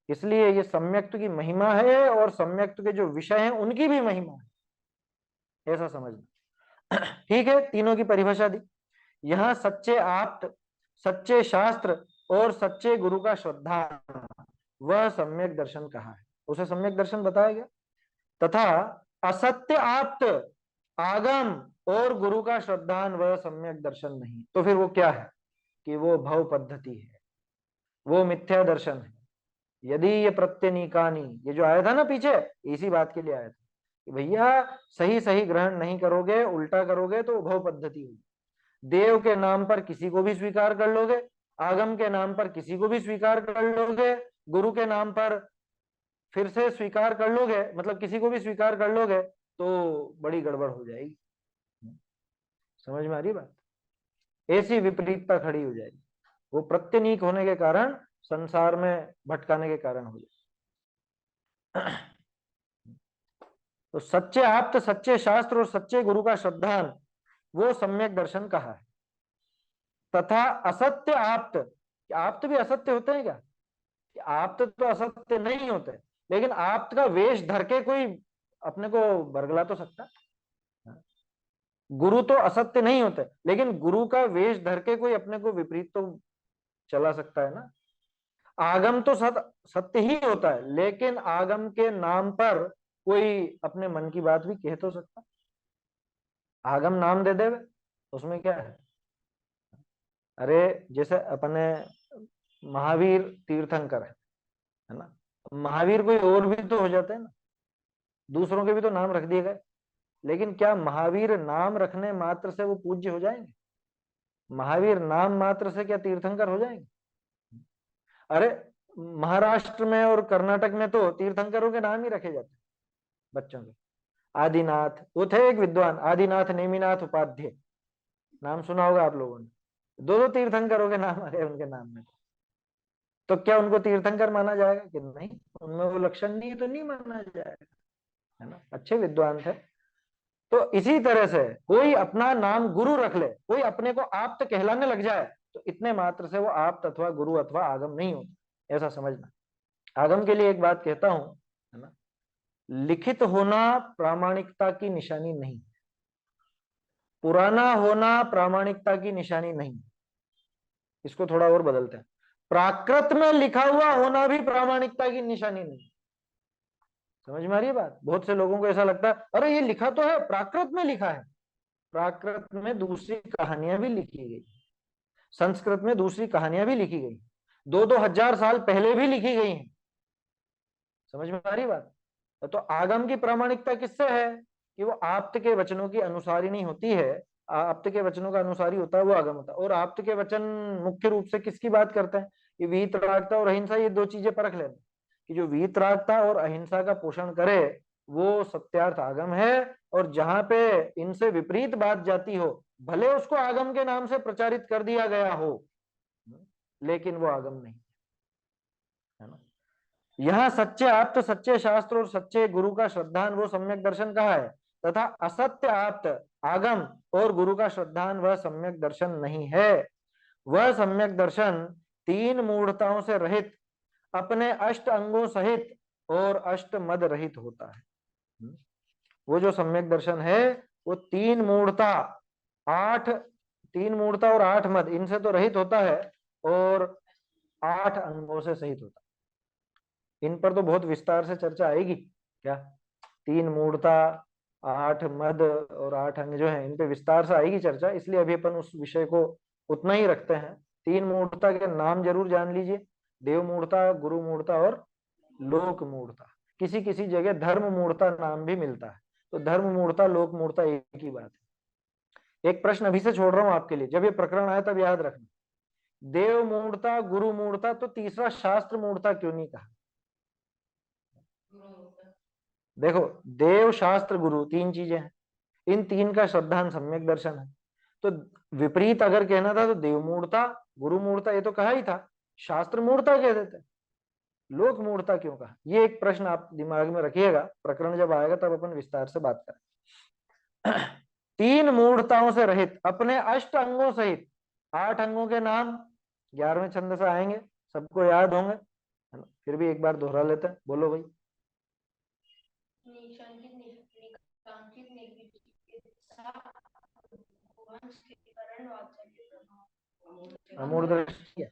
इसलिए ये सम्यक्त की महिमा है और सम्यक्त के जो विषय हैं उनकी भी महिमा है, ऐसा समझना। ठीक है, तीनों की परिभाषा दी। यहां सच्चे आप्त, सच्चे शास्त्र और सच्चे गुरु का श्रद्धा, वह सम्यक दर्शन कहा है, उसे सम्यक दर्शन बताया गया। तथा असत्य आप्त, आगम और गुरु का श्रद्धान वह सम्यक दर्शन नहीं। तो फिर वो क्या है? कि वो भव पद्धति है, वो मिथ्या दर्शन है। यदि ये प्रत्यनीकानी, ये जो आया था ना पीछे, इसी बात के लिए आया था कि भैया सही सही ग्रहण नहीं करोगे, उल्टा करोगे तो भव पद्धति होगी। देव के नाम पर किसी को भी स्वीकार कर लोगे, आगम के नाम पर किसी को भी स्वीकार कर लोगे, गुरु के नाम पर फिर से स्वीकार कर लोगे, मतलब किसी को भी स्वीकार कर लोगे तो बड़ी गड़बड़ हो जाएगी। समझ में आ रही बात? ऐसी विपरीतता खड़ी हो जाएगी, वो प्रत्यनीक होने के कारण संसार में भटकाने के कारण हो जाए। तो सच्चे आप्त, सच्चे शास्त्र और सच्चे गुरु का श्रद्धान, वो सम्यक दर्शन कहा है। तथा असत्य आप्त, आप्त भी असत्य होते हैं क्या? कि आप्त तो असत्य नहीं होते, लेकिन आप्त का वेश धर के कोई अपने को बरगला तो सकता है। गुरु तो असत्य नहीं होते, लेकिन गुरु का वेश धर के कोई अपने को विपरीत तो चला सकता है ना। आगम तो सत्य ही होता है, लेकिन आगम के नाम पर कोई अपने मन की बात भी कह तो सकता। आगम नाम दे देवे उसमें क्या है। अरे जैसे अपने महावीर तीर्थंकर है ना, महावीर कोई और भी तो हो जाते हैं ना, दूसरों के भी तो नाम रख दिए गए, लेकिन क्या महावीर नाम रखने मात्र से वो पूज्य हो जाएंगे? महावीर नाम मात्र से क्या तीर्थंकर हो जाएंगे? अरे महाराष्ट्र में और कर्नाटक में तो तीर्थंकरों के नाम ही रखे जाते हैं बच्चों के। आदिनाथ, वो थे एक विद्वान, आदिनाथ नेमिनाथ उपाध्याय, नाम सुना होगा आप लोगों ने। दो दो तीर्थंकरों के नाम आ गए उनके नाम में। तो क्या उनको तीर्थंकर माना जाएगा कि नहीं? उनमें वो लक्षण नहीं है तो नहीं माना जाएगा, है ना। अच्छे विद्वान थे। तो इसी तरह से कोई अपना नाम गुरु रख ले, कोई अपने को आप्त कहलाने लग जाए, तो इतने मात्र से वो आप्त अथवा गुरु अथवा आगम नहीं होता, ऐसा समझना। आगम के लिए एक बात कहता हूं, है ना, लिखित होना प्रामाणिकता की निशानी नहीं, पुराना होना प्रामाणिकता की निशानी नहीं। इसको थोड़ा और बदलते हैं, प्राकृत में लिखा हुआ होना भी प्रामाणिकता की निशानी नहीं। समझ में आ रही है बात? बहुत से लोगों को ऐसा लगता है अरे ये लिखा तो है, प्राकृत में लिखा है। प्राकृत में दूसरी कहानियां भी लिखी गई, संस्कृत में दूसरी कहानियां भी लिखी गई, 2-2 हजार साल पहले भी लिखी गई हैं। समझ में आ रही बात? तो आगम की प्रामाणिकता किससे है कि वो आप्त के वचनों की अनुसारी नहीं होती है, आप्त के वचनों का अनुसारी होता है वो आगम होता है। और आप्त के वचन मुख्य रूप से किसकी बात करते हैं? ये वीतरागता और अहिंसा, ये दो चीजें परख लेना कि जो वीतरागता और अहिंसा का पोषण करे वो सत्यार्थ आगम है, और जहां पे इनसे विपरीत बात जाती हो, भले उसको आगम के नाम से प्रचारित कर दिया गया हो, लेकिन वो आगम नहीं है ना। यहाँ सच्चे आप्त, सच्चे शास्त्र और सच्चे गुरु का श्रद्धान वो सम्यक दर्शन कहा है, तथा असत्य आप्त, आगम और गुरु का श्रद्धान वह सम्यक दर्शन नहीं है। वह सम्यक दर्शन 3 मूढ़ताओं से रहित, अपने अष्ट अंगों सहित और अष्ट मद रहित होता है। वो जो सम्यक दर्शन है वो 3 मूढ़ता, 3 मूढ़ता और 8 मद, इनसे तो रहित होता है, और 8 अंगों से सहित होता है। इन पर तो बहुत विस्तार से चर्चा आएगी क्या, 3 मूढ़ता, 8 मद और 8 अंग जो है, इन पे विस्तार से आएगी चर्चा, इसलिए अभी अपन उस विषय को उतना ही रखते हैं। 3 मूढ़ता के नाम जरूर जान लीजिए, देव मूढ़ता, गुरु मूढ़ता और लोक मूढ़ता। किसी किसी जगह धर्म मूढ़ता नाम भी मिलता है, तो धर्म मूढ़ता लोक मूढ़ता एक ही बात है। एक प्रश्न अभी से छोड़ रहा हूं आपके लिए, जब ये प्रकरण आए तब याद रखना, देव मूढ़ता, गुरु मूढ़ता, तो तीसरा शास्त्र मूढ़ता क्यों नहीं कहा? देखो, देव शास्त्र गुरु 3 चीजें हैं, इन 3 का श्रद्धान सम्यक दर्शन है। तो विपरीत अगर कहना था तो देव मूढ़ता, गुरु मूढ़ता ये तो कहा ही था, शास्त्र मूढ़ता कह देते, लोक मूढ़ता क्यों कहा? ये एक प्रश्न आप दिमाग में रखिएगा, प्रकरण जब आएगा तब अपन विस्तार से बात करें। 3 मूढ़ताओं से रहित, अपने अष्ट अंगों सहित, 8 अंगों के नाम 11वें छंद से आएंगे, सबको याद होंगे, है ना, फिर भी एक बार दोहरा लेते हैं, बोलो भाई। अमूढ़ दृष्टि है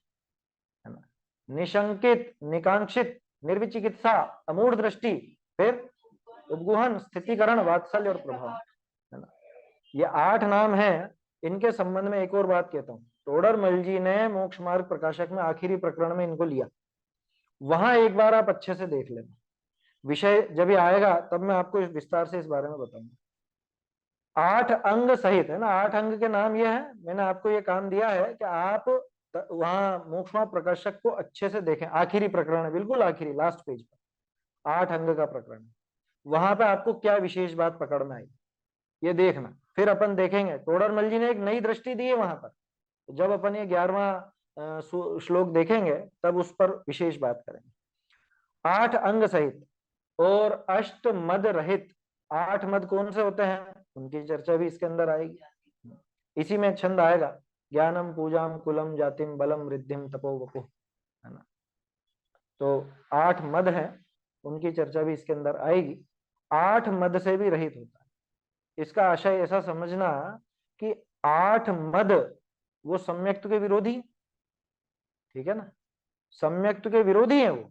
ना, निशंकित, निकांक्षित, निर्विचिकित्सा, अमूढ़ दृष्टि, फिर उपगुहन, स्थितिकरण, वात्सल्य और प्रभाव, है ना। ये 8 नाम हैं। इनके संबंध में एक और बात कहता हूँ, टोडरमल जी ने मोक्ष मार्ग प्रकाशक में आखिरी प्रकरण में इनको लिया, वहां एक बार आप अच्छे से देख लेना, विषय जब ये आएगा तब मैं आपको इस विस्तार से इस बारे में बताऊंगा। 8 अंग सहित, है ना, 8 अंग के नाम ये है। मैंने आपको ये काम दिया है कि आप वहां मोक्ष मार्ग प्रकाशक को अच्छे से देखें, आखिरी प्रकरण है, बिल्कुल आखिरी लास्ट पेज पर 8 अंग का प्रकरण है, वहां पे आपको क्या विशेष बात पकड़ में आई ये देखना। फिर अपन देखेंगे, टोडरमल जी ने एक नई दृष्टि दी है वहां पर, जब अपन ये 11वां श्लोक देखेंगे तब उस पर विशेष बात करेंगे। 8 अंग सहित और अष्ट मद रहित, 8 मद कौन से होते हैं उनकी चर्चा भी इसके अंदर आएगी। इसी में छंद आएगा, ज्ञानम पूजाम कुलम जातिम बलम रिद्धिम तपो वपु, है ना। तो 8 मद हैं, उनकी चर्चा भी इसके अंदर आएगी। 8 मद से भी रहित होता है। इसका आशय ऐसा समझना कि 8 मद वो सम्यक्त के विरोधी, ठीक है ना, सम्यक्त के विरोधी है वो।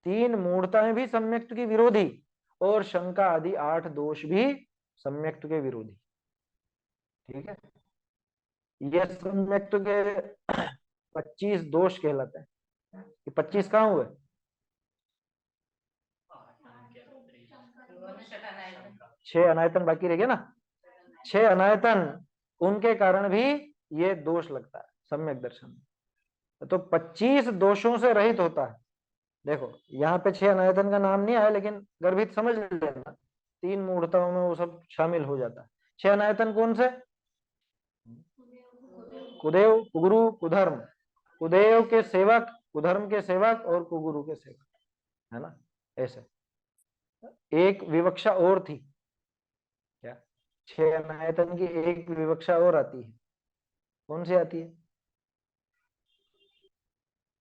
3 मूढ़ताएं भी सम्यक्त की विरोधी, और शंका आदि 8 दोष भी सम्यक्त के विरोधी, ठीक है। ये सम्यक्त के 25 दोष कहलाते हैं। ये 25 कहाँ हुए? 6 अनायतन बाकी रह गए ना, 6 अनायतन, उनके कारण भी ये दोष लगता है सम्यक दर्शन में। तो 25 दोषों से रहित होता है। देखो यहाँ पे 6 अनायतन का नाम नहीं आया, लेकिन गर्भित समझ लेना, 3 मूढ़ताओं में वो सब शामिल हो जाता है। 6 अनायतन कौन से? कुदेव, कुगुरु, कुधर्म। कुदेव के सेवक, कुधर्म के सेवक और कुगुरु के सेवक, है ना। ऐसे एक विवक्षा और थी क्या? 6 अनायतन की एक विवक्षा और आती है। कौन सी आती है?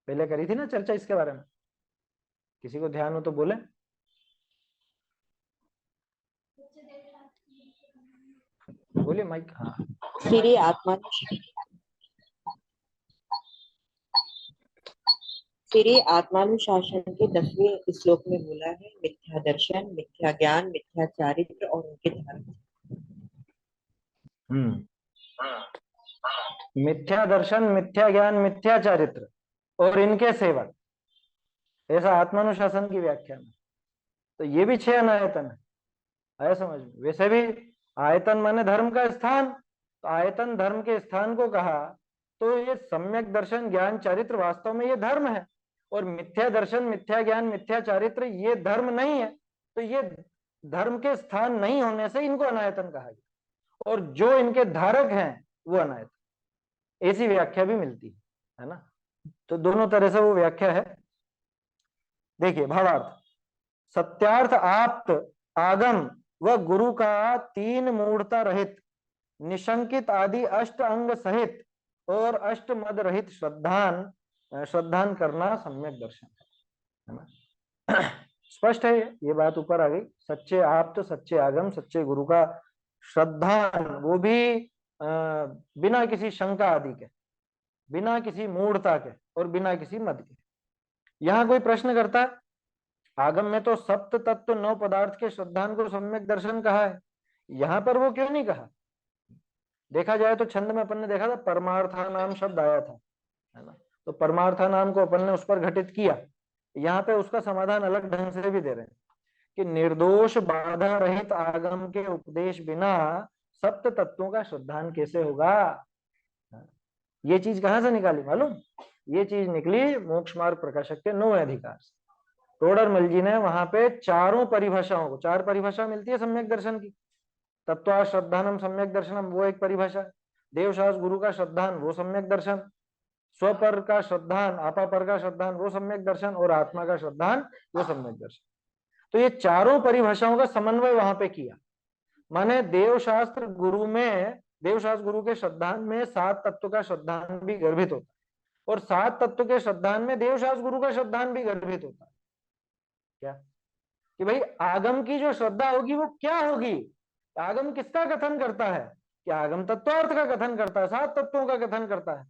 पहले करी थी ना चर्चा इसके बारे में, किसी को ध्यान हो तो बोले। बोलिए माइक। हाँ, श्री आत्मा श्री आत्मानुशासन के 10वें श्लोक में बोला है, मिथ्या दर्शन, मिथ्या ज्ञान, मिथ्या चारित्र और उनके धर्म। मिथ्या दर्शन, मिथ्या ज्ञान, मिथ्या चारित्र और इनके सेवक, ऐसा आत्मानुशासन की व्याख्या में। तो ये भी 6 अनायतन है, आया समझ में। वैसे भी आयतन माने धर्म का स्थान, तो आयतन धर्म के स्थान को कहा, तो ये सम्यक दर्शन, ज्ञान, चारित्र वास्तव में ये धर्म है, और मिथ्या दर्शन, मिथ्या ज्ञान, मिथ्या चारित्र ये धर्म नहीं है। तो ये धर्म के स्थान नहीं होने से इनको अनायतन कहा गया, और जो इनके धारक हैं वो अनायतन। ऐसी व्याख्या भी मिलती है ना। तो दोनों तरह से वो व्याख्या है। देखिए भावार्थ, सत्यार्थ आप्त आगम व गुरु का 3 मूढ़ता रहित, निशंकित आदि 8 अंग सहित और 8 मद रहित श्रद्धान करना सम्यक दर्शन है ना। स्पष्ट है ये बात, ऊपर आ गई। सच्चे आप्त, सच्चे आगम, सच्चे गुरु का श्रद्धान, वो भी बिना किसी शंका आदि के, बिना किसी मूढ़ता के और बिना किसी मद के। यहाँ कोई प्रश्न करता है, आगम में तो सप्त तत्व 9 पदार्थ के श्रद्धान को सम्यक दर्शन कहा है, यहाँ पर वो क्यों नहीं कहा? देखा जाए तो छंद में अपन ने देखा था परमार्था नाम शब्द आया था, है ना। तो परमार्था नाम को अपन ने उस पर घटित किया। यहाँ पे उसका समाधान अलग ढंग से भी दे रहे हैं कि निर्दोष बाधा रहित आगम के उपदेश बिना सप्त तत्वों का श्रद्धान कैसे होगा। ये चीज कहाँ से निकाली मालूम? ये चीज निकली मोक्ष मार्ग प्रकाशक के 9वें अधिकार से। टोडरमल जी ने वहां पे 4 परिभाषाओं को, 4 परिभाषा मिलती है सम्यक दर्शन की। तत्वा श्रद्धानम सम्यक दर्शनम वो एक परिभाषा, देवशास गुरु का श्रद्धान वो सम्यक दर्शन, स्वपर का श्रद्धान, आपा पर का श्रद्धान वो सम्यक दर्शन, और आत्मा का श्रद्धान वो सम्यक दर्शन। तो ये 4 परिभाषाओं का समन्वय वहां पे किया। माने देवशास्त्र गुरु में, देवशास्त्र गुरु के श्रद्धान में 7 तत्व का श्रद्धान भी गर्भित होता है, और 7 तत्व के श्रद्धान में देवशास्त्र गुरु का श्रद्धान भी गर्भित होता है। क्या कि भाई आगम की जो श्रद्धा होगी वो क्या होगी? आगम किसका कथन करता है? कि आगम तत्वार्थ का कथन करता है, 7 तत्वों का कथन करता है।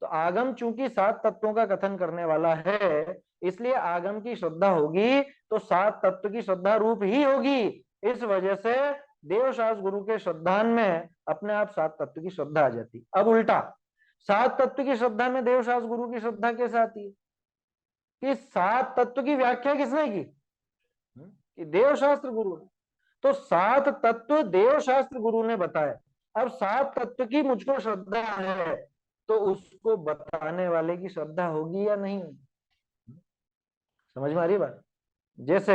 तो आगम चूंकि 7 तत्वों का कथन करने वाला है, इसलिए आगम की श्रद्धा होगी तो 7 तत्व की श्रद्धा रूप ही होगी। इस वजह से देवशास्त्र गुरु के श्रद्धान में अपने आप 7 तत्व की श्रद्धा आ जाती। अब उल्टा 7 तत्व की श्रद्धा में देवशास्त्र गुरु की श्रद्धा कैसे आती है? कि 7 तत्व की व्याख्या किसने की? कि देवशास्त्र गुरु ने। तो 7 तत्व देवशास्त्र गुरु ने बताए। अब 7 तत्व की मुझको श्रद्धा है, तो उसको बताने वाले की श्रद्धा होगी या नहीं? समझ में आ रही बात? जैसे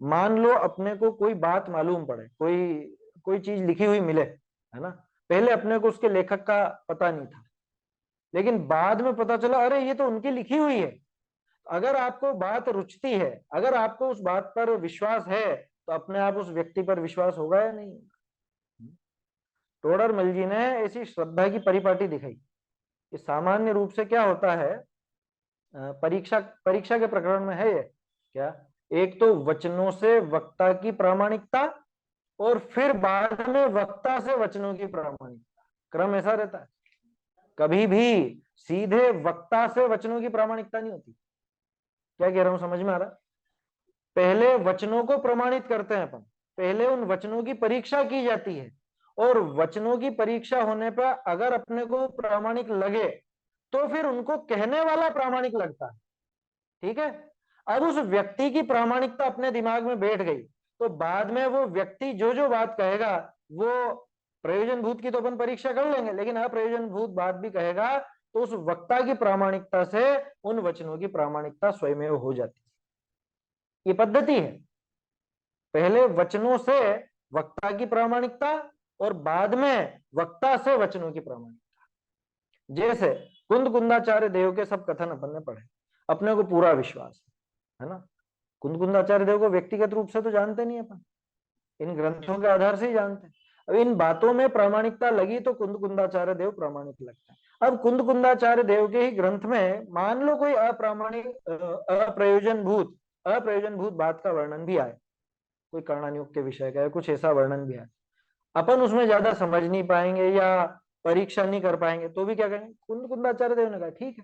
मान लो अपने को कोई बात मालूम पड़े, कोई चीज लिखी हुई मिले, है ना। पहले अपने को उसके लेखक का पता नहीं था, लेकिन बाद में पता चला अरे ये तो उनकी लिखी हुई है। अगर आपको बात रुचती है, अगर आपको उस बात पर विश्वास है, तो अपने आप उस व्यक्ति पर विश्वास होगा या नहीं? टोडरमल जी ने ऐसी श्रद्धा की परिपाटी दिखाई कि सामान्य रूप से क्या होता है परीक्षा परीक्षा के प्रकरण में है ये क्या, एक तो वचनों से वक्ता की प्रामाणिकता और फिर बाद में वक्ता से वचनों की प्रामाणिकता, क्रम ऐसा रहता है। कभी भी सीधे वक्ता से वचनों की प्रामाणिकता नहीं होती। क्या कह रहा हूं, समझ में आ रहा? पहले वचनों को प्रमाणित करते हैं अपन, पहले उन वचनों की परीक्षा की जाती है, और वचनों की परीक्षा होने पर अगर अपने को प्रामाणिक लगे तो फिर उनको कहने वाला प्रामाणिक लगता है। ठीक है, अब उस व्यक्ति की प्रामाणिकता अपने दिमाग में बैठ गई तो बाद में वो व्यक्ति जो जो बात कहेगा वो प्रयोजन भूत की तो अपन परीक्षा कर लेंगे, लेकिन अप्रयोजन भूत बात भी कहेगा तो उस वक्ता की प्रामाणिकता से उन वचनों की प्रामाणिकता स्वयं हो जाती है। ये पद्धति है, पहले वचनों से वक्ता की प्रामाणिकता और बाद में वक्ता से वचनों की प्रामाणिकता। जैसे कुंद कुंदाचार्य देव के सब कथन अपन ने पढ़े, अपने को पूरा विश्वास है ना। कुंद कुंदाचार्य देव को व्यक्तिगत रूप से तो जानते नहीं अपन, इन ग्रंथों के आधार से ही जानते हैं। अब इन बातों में प्रामाणिकता लगी तो कुंद कुंदाचार्य देव प्रामाणिक लगता है। अब कुंद कुंदाचार्य देव के ही ग्रंथ में मान लो कोई अप्रयोजन भूत बात का वर्णन भी आए, कोई कर्णानुयोग के विषय का है, कुछ ऐसा वर्णन भी आए, अपन उसमें ज्यादा समझ नहीं पाएंगे या परीक्षा नहीं कर पाएंगे तो भी क्या करेंगे, कुंद कुंदाचार्य देव ने कहा ठीक है,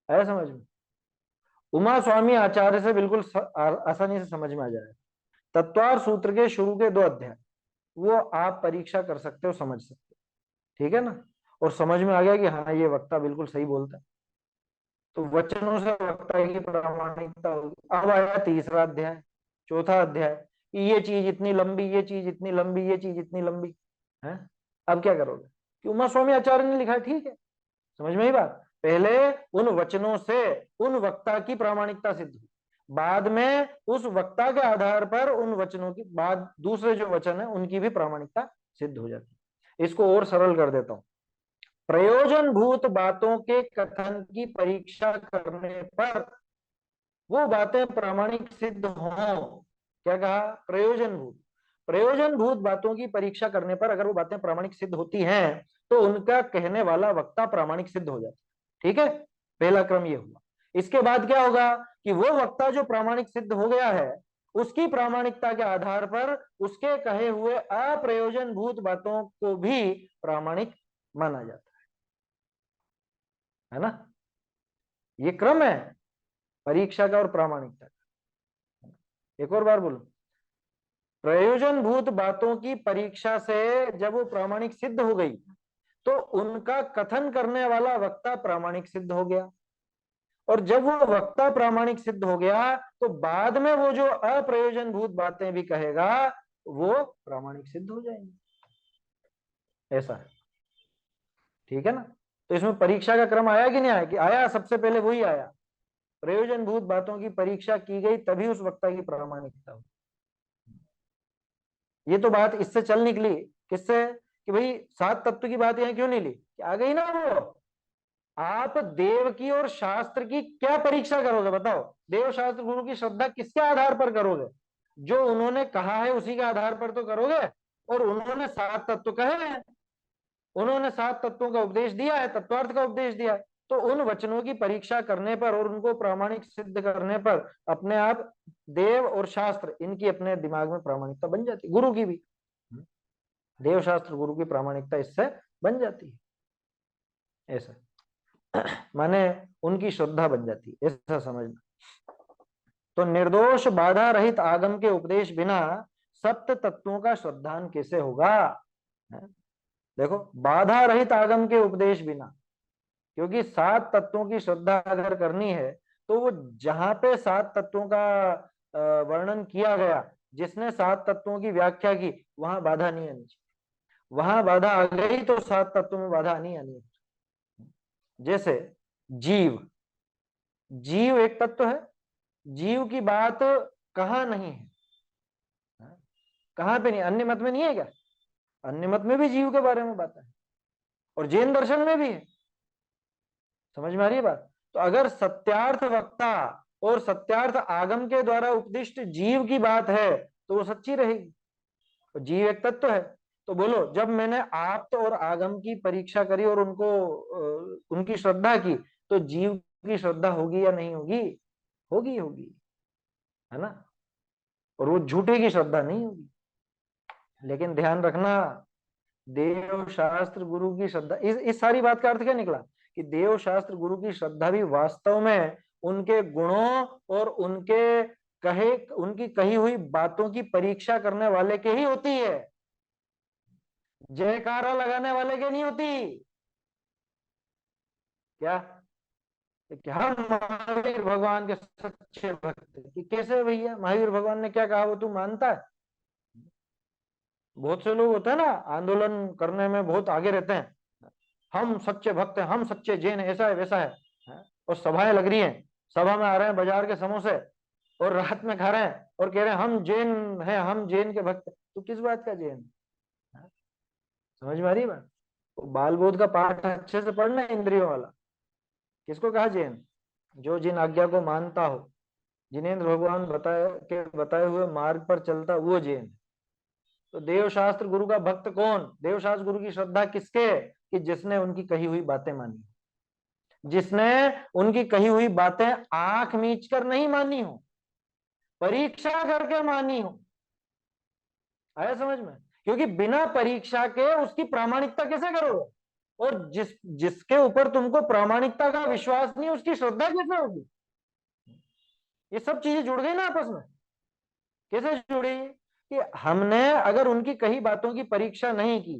आया समझ में। उमा स्वामी आचार्य से बिल्कुल आसानी से समझ में आ जाएगा। तत्वार सूत्र के शुरू के 2 अध्याय वो आप परीक्षा कर सकते हो, समझ सकते हो, ठीक है ना। और समझ में आ गया कि हाँ ये वक्ता बिल्कुल सही बोलता है, तो वचनों से वक्ता की प्रामाणिकता होगी। अब आया 3रा अध्याय, 4था अध्याय, ये चीज इतनी लंबी, ये चीज इतनी लंबी, ये चीज इतनी लंबी है। अब क्या करोगे कि उमा स्वामी आचार्य ने लिखा, ठीक है, समझ में ही बात। पहले उन वचनों से उन वक्ता की प्रामाणिकता सिद्ध हुई, बाद में उस वक्ता के आधार पर उन वचनों की बाद दूसरे जो वचन है उनकी भी प्रामाणिकता सिद्ध हो जाती है। इसको और सरल कर देता हूं, प्रयोजन भूत बातों के कथन की परीक्षा करने पर वो बातें प्रामाणिक सिद्ध हों। क्या कहा, प्रयोजन भूत बातों की परीक्षा करने पर अगर वो बातें प्रामाणिक सिद्ध होती हैं तो उनका कहने वाला वक्ता प्रामाणिक सिद्ध हो जाता है। ठीक है, पहला क्रम ये हुआ। इसके बाद क्या होगा कि वो वक्ता जो प्रामाणिक सिद्ध हो गया है उसकी प्रामाणिकता के आधार पर उसके कहे हुए अप्रयोजन भूत बातों को भी प्रामाणिक माना जाता है ना। ये क्रम है परीक्षा का और प्रामाणिकता का। एक और बार बोलो, प्रयोजन भूत बातों की परीक्षा से जब वो प्रामाणिक सिद्ध हो गई तो उनका कथन करने वाला वक्ता प्रामाणिक सिद्ध हो गया, और जब वो वक्ता प्रामाणिक सिद्ध हो गया तो बाद में वो जो अप्रयोजन भूत बातें भी कहेगा वो प्रामाणिक सिद्ध हो जाएंगी। ऐसा है, ठीक है ना। तो इसमें परीक्षा का क्रम आया कि नहीं आया, कि आया, सबसे पहले वही आया, प्रयोजन भूत बातों की परीक्षा की गई तभी उस वक्ता की प्रामाणिकता हुई। ये तो बात इससे चल निकली, किससे, कि भाई 7 तत्व की बात यहाँ क्यों नहीं ली, कि आ गई ना वो। आप देव की और शास्त्र की क्या परीक्षा करोगे बताओ, देव शास्त्र गुरु की श्रद्धा किसके आधार पर करोगे, जो उन्होंने कहा है उसी के आधार पर तो करोगे। और उन्होंने 7 तत्व कहे हैं, उन्होंने 7 तत्वों का उपदेश दिया है, तत्वार्थ का उपदेश दिया है, तो उन वचनों की परीक्षा करने पर और उनको प्रामाणिक सिद्ध करने पर अपने आप देव और शास्त्र इनकी अपने दिमाग में प्रामाणिकता बन जाती है। गुरु की भी, देव शास्त्र गुरु की प्रामाणिकता इससे बन जाती है, ऐसा माने उनकी श्रद्धा बन जाती है, ऐसा समझना। तो निर्दोष बाधा रहित आगम के उपदेश बिना सप्त तत्वों का श्रद्धान कैसे होगा। देखो, बाधा रहित आगम के उपदेश बिना, क्योंकि 7 तत्वों की श्रद्धा अगर करनी है तो वो जहां पे 7 तत्वों का वर्णन किया गया, जिसने 7 तत्वों की व्याख्या की, वहां बाधा नहीं आनी चाहिए। वहां बाधा आ गई तो 7 तत्वों में बाधा नहीं आनी है। जैसे जीव, जीव एक तत्व है, जीव की बात कहां नहीं है, कहां पे नहीं, अन्य मत में नहीं है क्या, अन्य मत में भी जीव के बारे में बात है और जैन दर्शन में भी है, समझ में आ रही है बात। तो अगर सत्यार्थ वक्ता और सत्यार्थ आगम के द्वारा उपदिष्ट जीव की बात है तो वो सच्ची रहेगी, जीव एक तत्व है। तो बोलो, जब मैंने आप्त और आगम की परीक्षा करी और उनको उनकी श्रद्धा की तो जीव की श्रद्धा होगी या नहीं होगी? होगी, होगी, है ना। और वो झूठे की श्रद्धा नहीं होगी। लेकिन ध्यान रखना, देव शास्त्र गुरु की श्रद्धा, इस सारी बात का अर्थ क्या निकला कि देव शास्त्र गुरु की श्रद्धा भी वास्तव में उनके गुणों और उनकी कही हुई बातों की परीक्षा करने वाले के ही होती है, जयकारा लगाने वाले के नहीं होती। क्या क्या महावीर भगवान के सच्चे भक्त कि कैसे भैया, महावीर भगवान ने क्या कहा वो तू मानता है? बहुत से लोग होते हैं ना, आंदोलन करने में बहुत आगे रहते हैं, हम सच्चे भक्त हैं, हम सच्चे जैन है, ऐसा है वैसा है, और सभाएं लग रही हैं, सभा में आ रहे हैं बाजार के समोसे और रात में खा रहे हैं और कह रहे हैं हम जैन हैं, हम जैन के भक्त। तो किस बात का जैन? समझ में आ रही बात? तो बाल बोध का पाठ अच्छे से पढ़ना, इंद्रियों वाला। किसको कहा जैन? जो जिन आज्ञा को मानता हो, जिनेंद्र भगवान बताए हुए मार्ग पर चलता, वो जैन। तो देव शास्त्र गुरु का भक्त कौन? देव शास्त्र गुरु की श्रद्धा किसके? कि जिसने उनकी कही हुई बातें मानी, जिसने उनकी कही हुई बातें आंख मीच कर नहीं मानी हो, परीक्षा करके मानी हो। आया समझ में? क्योंकि बिना परीक्षा के उसकी प्रामाणिकता कैसे करोगे? और जिसके ऊपर तुमको प्रामाणिकता का विश्वास नहीं, उसकी श्रद्धा कैसे होगी? ये सब चीजें जुड़ गई ना आपस में। कैसे जुड़ी? कि हमने अगर उनकी कही बातों की परीक्षा नहीं की,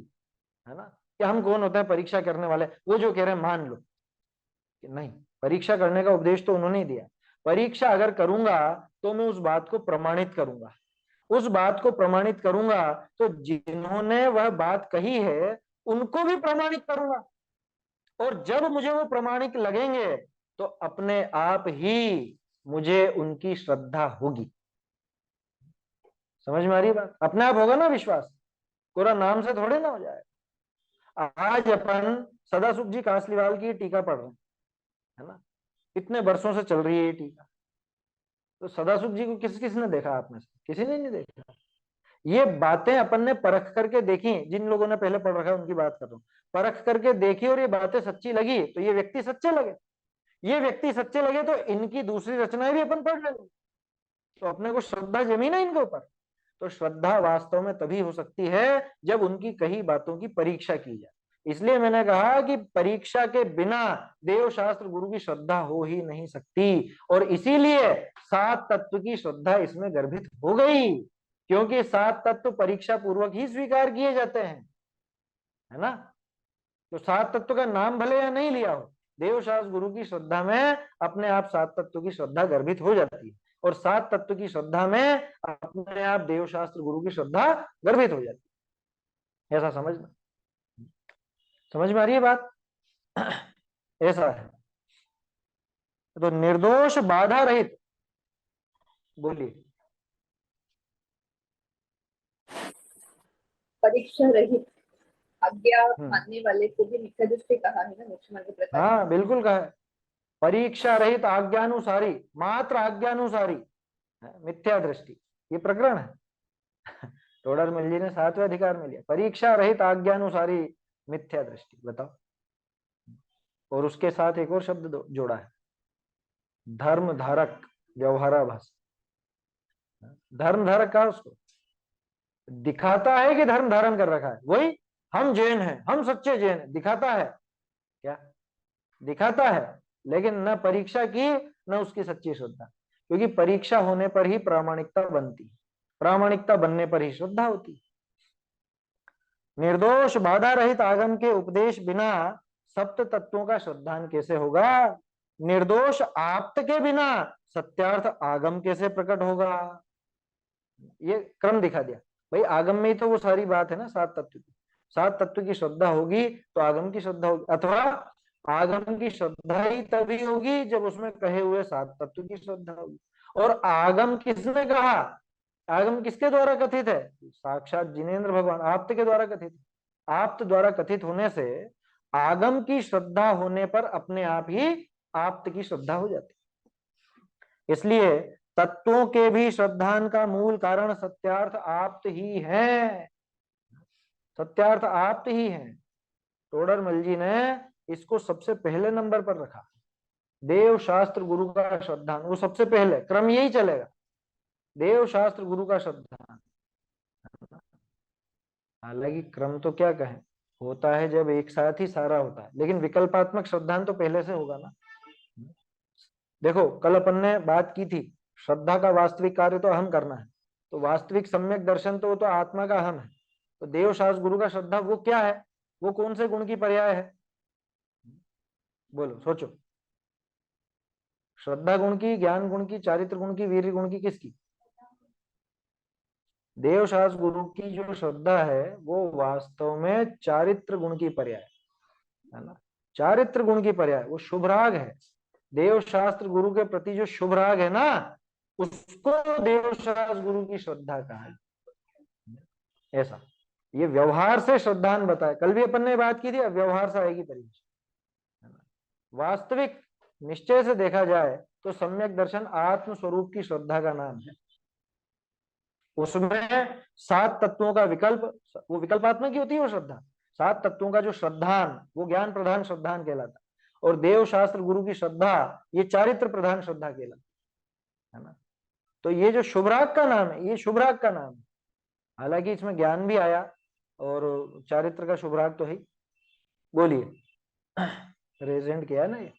है ना, कि हम कौन होते हैं परीक्षा करने वाले, वो जो कह रहे हैं मान लो कि नहीं, परीक्षा करने का उपदेश तो उन्होंने ही दिया। परीक्षा अगर करूंगा तो मैं उस बात को प्रमाणित करूंगा, उस बात को प्रमाणित करूंगा तो जिन्होंने वह बात कही है उनको भी प्रमाणित करूंगा, और जब मुझे वो प्रमाणित लगेंगे तो अपने आप ही मुझे उनकी श्रद्धा होगी। समझ में आ रही बात? अपने आप होगा ना विश्वास, पूरा नाम से थोड़े ना हो जाएगा। आज अपन सदासुख जी कांसलीवाल की टीका पढ़ रहे हैं, है ना, इतने वर्षों से चल रही है ये टीका। तो सदासुख जी को किसने देखा? आप में से किसी ने नहीं देखा। ये बातें अपन ने परख करके देखी, जिन लोगों ने पहले पढ़ रखा है उनकी बात कर रहा हूं, परख करके देखी और ये बातें सच्ची लगी तो ये व्यक्ति सच्चे लगे, ये व्यक्ति सच्चे लगे तो इनकी दूसरी रचनाएं भी अपन पढ़ लेंगे, तो अपने को श्रद्धा जमी ना इनके ऊपर। तो श्रद्धा वास्तव में तभी हो सकती है जब उनकी कही बातों की परीक्षा की जाए। इसलिए मैंने कहा कि परीक्षा के बिना देव शास्त्र गुरु की श्रद्धा हो ही नहीं सकती, और इसीलिए सात तत्व की श्रद्धा इसमें गर्भित हो गई, क्योंकि सात तत्व परीक्षा पूर्वक ही स्वीकार किए जाते हैं, है ना। तो सात तत्व का नाम भले या नहीं लिया हो, देव शास्त्र गुरु की श्रद्धा में अपने आप सात तत्व की श्रद्धा गर्भित हो जाती है, और सात तत्व की श्रद्धा में अपने आप देव शास्त्र गुरु की श्रद्धा गर्भित हो जाती है। ऐसा समझना, समझ में आ रही है बात? ऐसा है। तो निर्दोष बाधा रहित, बोलिए। परीक्षा रहित आज्ञा मानने वाले को भी मिथ्या दृष्टि कहा है ना मोक्ष मार्ग प्रकाश। हाँ बिल्कुल कहा है, परीक्षा रहित आज्ञानुसारी, मात्र आज्ञानुसारी मिथ्या दृष्टि, ये प्रकरण है। टोडरमल जी ने 7वें अधिकार में लिया, परीक्षा रहित आज्ञानुसारी मिथ्या दृष्टि। बताओ। और उसके साथ एक और शब्द जोड़ा है, धर्म धारक व्यवहाराभास। धर्म धारक का उसको दिखाता है कि धर्म धारण कर रखा है, वही हम जैन हैं, हम सच्चे जैन हैं, दिखाता है। क्या दिखाता है? लेकिन न परीक्षा की न उसकी सच्ची श्रद्धा, क्योंकि परीक्षा होने पर ही प्रामाणिकता बनती, प्रामाणिकता बनने पर ही श्रद्धा होती। निर्दोष बाधा रहित आगम के उपदेश बिना सप्त तत्वों का श्रद्धान कैसे होगा? निर्दोष आप्त के बिना सत्यार्थ आगम कैसे प्रकट होगा? ये क्रम दिखा दिया भाई। आगम में ही तो वो सारी बात है ना, सात तत्व की। सात तत्व की श्रद्धा होगी तो आगम की श्रद्धा होगी, अथवा आगम की श्रद्धा ही तभी होगी जब उसमें कहे हुए सात तत्व की श्रद्धा होगी। और आगम किसने कहा? आगम किसके द्वारा कथित है? साक्षात जिनेंद्र भगवान आप्त के द्वारा कथित। आप्त द्वारा कथित होने से आगम की श्रद्धा होने पर अपने आप ही आप्त की श्रद्धा हो जाती। इसलिए तत्वों के भी श्रद्धान का मूल कारण सत्यार्थ आप्त ही है, सत्यार्थ आप्त ही है। टोडरमल जी ने इसको सबसे पहले नंबर पर रखा। देव शास्त्र गुरु का श्रद्धान, वो सबसे पहले क्रम यही चलेगा, देव शास्त्र गुरु का श्रद्धान। हालांकि क्रम तो क्या कहें, होता है जब एक साथ ही सारा होता है, लेकिन विकल्पात्मक श्रद्धान तो पहले से होगा ना। देखो कल अपन ने बात की थी, श्रद्धा का वास्तविक कार्य तो अहम करना है, तो वास्तविक सम्यक दर्शन तो वो तो आत्मा का अहम है। तो देव शास्त्र गुरु का श्रद्धा वो क्या है, वो कौन से गुण की पर्याय है, बोलो सोचो। श्रद्धा गुण की, ज्ञान गुण की, चारित्र गुण की, वीर्य गुण की, किसकी? देव शास्त्र गुरु की जो श्रद्धा है वो वास्तव में चारित्र गुण की पर्याय है ना, चारित्र गुण की पर्याय, वो शुभ राग है। देव शास्त्र गुरु के प्रति जो शुभ राग है ना, उसको देव शास्त्र गुरु की श्रद्धा कहा है। ऐसा ये व्यवहार से श्रद्धान बताया, कल भी अपन ने बात की थी, अब व्यवहार से आएगी परिभाषा। वास्तविक निश्चय से देखा जाए तो सम्यक दर्शन आत्म स्वरूप की श्रद्धा का नाम है। उसमें 7 तत्वों का विकल्प, वो विकल्पात्मक ही होती है वो श्रद्धा, 7 तत्वों का जो श्रद्धान वो ज्ञान प्रधान श्रद्धान कहलाता है, और देव शास्त्र गुरु की श्रद्धा ये चारित्र प्रधान श्रद्धा कहलाता है ना। तो ये जो शुभराग का नाम है, ये शुभराग का नाम है। हालांकि इसमें ज्ञान भी आया और चारित्र का शुभराग तो है। बोलिए, रेजेंट किया ना ये।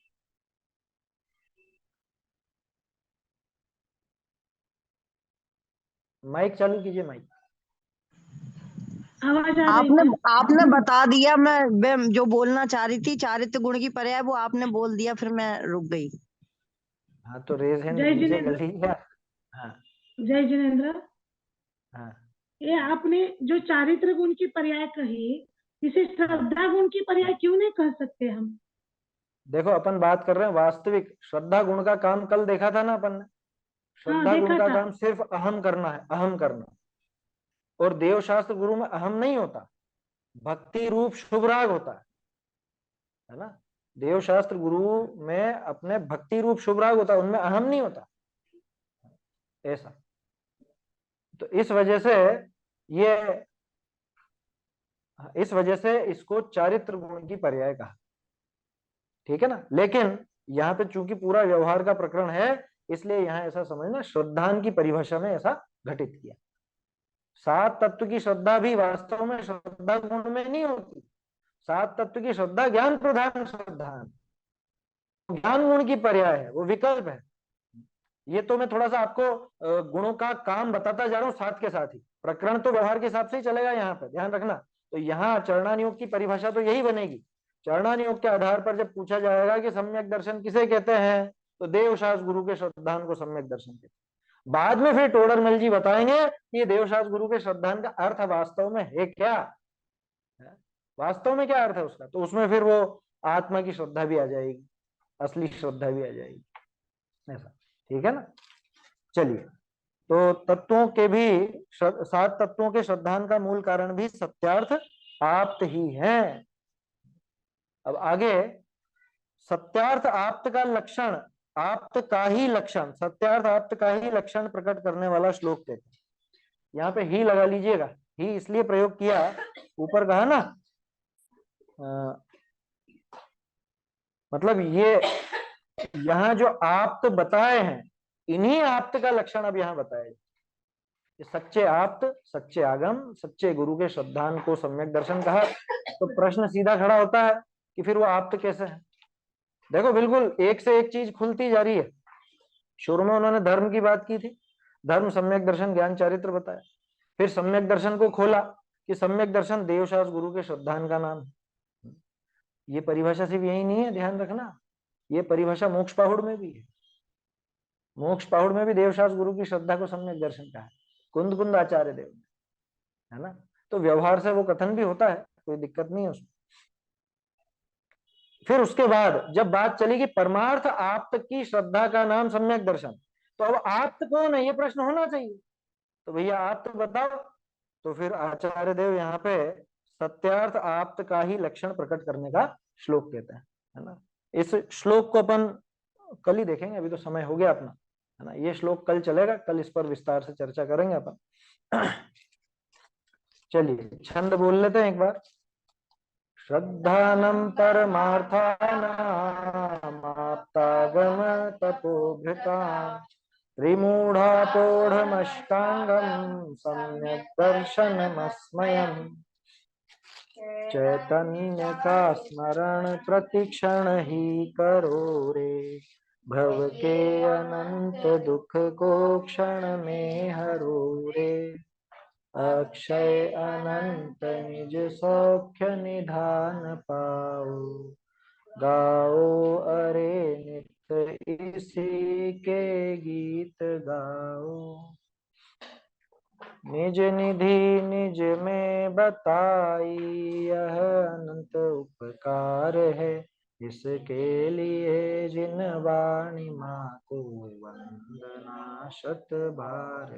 माइक चालू कीजिए, माइक। आवाज आ रही आपने है? आपने बता दिया, मैं जो बोलना चाह रही थी चारित्र गुण की पर्याय, वो आपने बोल दिया, फिर मैं रुक गई। हाँ तो रेज हैंड जय नीचे कर जिनेंद्र, लीजिए। हाँ जय जिनेंद्र, हाँ ये आपने जो चारित्र गुण की पर्याय कही, इसे श्रद्धा गुण की पर्याय क्यों नहीं कह सकते हम? देखो अपन बात कर रहे हैं वास्तविक, श्रद्धा गुण का काम कल देखा था ना अपन ने। हाँ श्रद्धा गुण देखा का था। काम सिर्फ अहम करना है, अहम करना। और देव शास्त्र गुरु में अहम नहीं होता, भक्ति रूप शुभ राग होता है ना। देव शास्त्र गुरु में अपने भक्ति रूप शुभ राग होता है, उनमें अहम नहीं होता ऐसा। तो इस वजह से इसको चारित्र गुण की पर्याय कहा, ठीक है ना। लेकिन यहाँ पे चूंकि पूरा व्यवहार का प्रकरण है, इसलिए यहाँ ऐसा समझना, श्रद्धान की परिभाषा में ऐसा घटित किया। 7 तत्व की श्रद्धा भी वास्तव में श्रद्धा गुण में नहीं होती। 7 तत्व की श्रद्धा ज्ञान प्रधान श्रद्धा, ज्ञान गुण की पर्याय है, वो विकल्प है। ये तो मैं थोड़ा सा आपको गुणों का काम बताता जा रहा हूँ साथ के साथ ही, प्रकरण तो व्यवहार के हिसाब से ही चलेगा, यहाँ पर ध्यान रखना। तो यहाँ चरणानियोग की परिभाषा तो यही बनेगी। चरणानियोग के आधार पर जब पूछा जाएगा कि सम्यक दर्शन किसे कहते हैं, तो देव शास्त्र गुरु के श्रद्धान को सम्यक दर्शन कहते हैं। बाद में फिर टोडरमल जी बताएंगे कि ये देव शास्त्र गुरु के श्रद्धान का अर्थ वास्तव में है क्या, वास्तव में क्या अर्थ है उसका। तो उसमें फिर वो आत्मा की श्रद्धा भी आ जाएगी, असली श्रद्धा भी आ जाएगी, ऐसा, ठीक है ना। चलिए, तो तत्वों के भी 7 तत्वों के श्रद्धान का मूल कारण भी सत्यार्थ आप्त ही है। अब आगे सत्यार्थ आप्त का लक्षण, आप्त का ही लक्षण, सत्यार्थ आप्त का ही लक्षण प्रकट करने वाला श्लोक कहते हैं। यहाँ पे ही लगा लीजिएगा, ही इसलिए प्रयोग किया, ऊपर कहा ना, मतलब ये यहाँ जो आप्त बताए हैं, इन्हीं आप्त का लक्षण अब यहाँ बताया। सच्चे आप्त, सच्चे आगम, सच्चे गुरु के श्रद्धान को सम्यक दर्शन कहा। तो प्रश्न सीधा खड़ा होता है कि फिर वो आप्त कैसे है। देखो बिल्कुल एक से एक चीज खुलती जा रही है। शुरू में उन्होंने धर्म की बात की थी, धर्म सम्यक दर्शन ज्ञान चारित्र बताया। फिर सम्यक दर्शन को खोला कि सम्यक दर्शन देवशास्त्र गुरु के श्रद्धान का नाम है। ये परिभाषा सिर्फ यही नहीं है, ध्यान रखना, ये परिभाषा मोक्ष पाहुड़ में भी है। मोक्ष पाहुड़ में भी देवशास्त्र गुरु की श्रद्धा को सम्यक दर्शन कहा है, कुंद कुंद आचार्य देव ने, है ना। तो व्यवहार से वो कथन भी होता है, कोई दिक्कत नहीं है उसमें। फिर उसके बाद जब बात चली कि परमार्थ आप्त की श्रद्धा का नाम सम्यक दर्शन, तो अब आप्त कौन है ये प्रश्न होना चाहिए। तो भैया आप्त बताओ। तो फिर आचार्य देव यहाँ पे सत्यार्थ आप्त का ही लक्षण प्रकट करने का श्लोक कहते हैं, है ना। इस श्लोक को अपन कल ही देखेंगे, अभी तो समय हो गया अपना, है ना। ये श्लोक कल चलेगा, कल इस पर विस्तार से चर्चा करेंगे अपन। चलिए छंद बोल लेते हैं एक बार। श्रद्धानम परमार्थानाम मत्तागम तपोभृताम् त्रिमूढापोढमष्टाङ्गं सम्यक् दर्शनमस्मयम् चैतन्य का स्मरण प्रतिक्षण ही करो रे भव के अनंत दुख को क्षण में हरो रे अक्षय अनंत निज सौख्य निधान पाओ गाओ अरे नित्य इसी के गीत गाओ निज निधि निज में बताई यह अनंत उपकार है इसके लिए जिन वाणी माँ को वंदना शत बार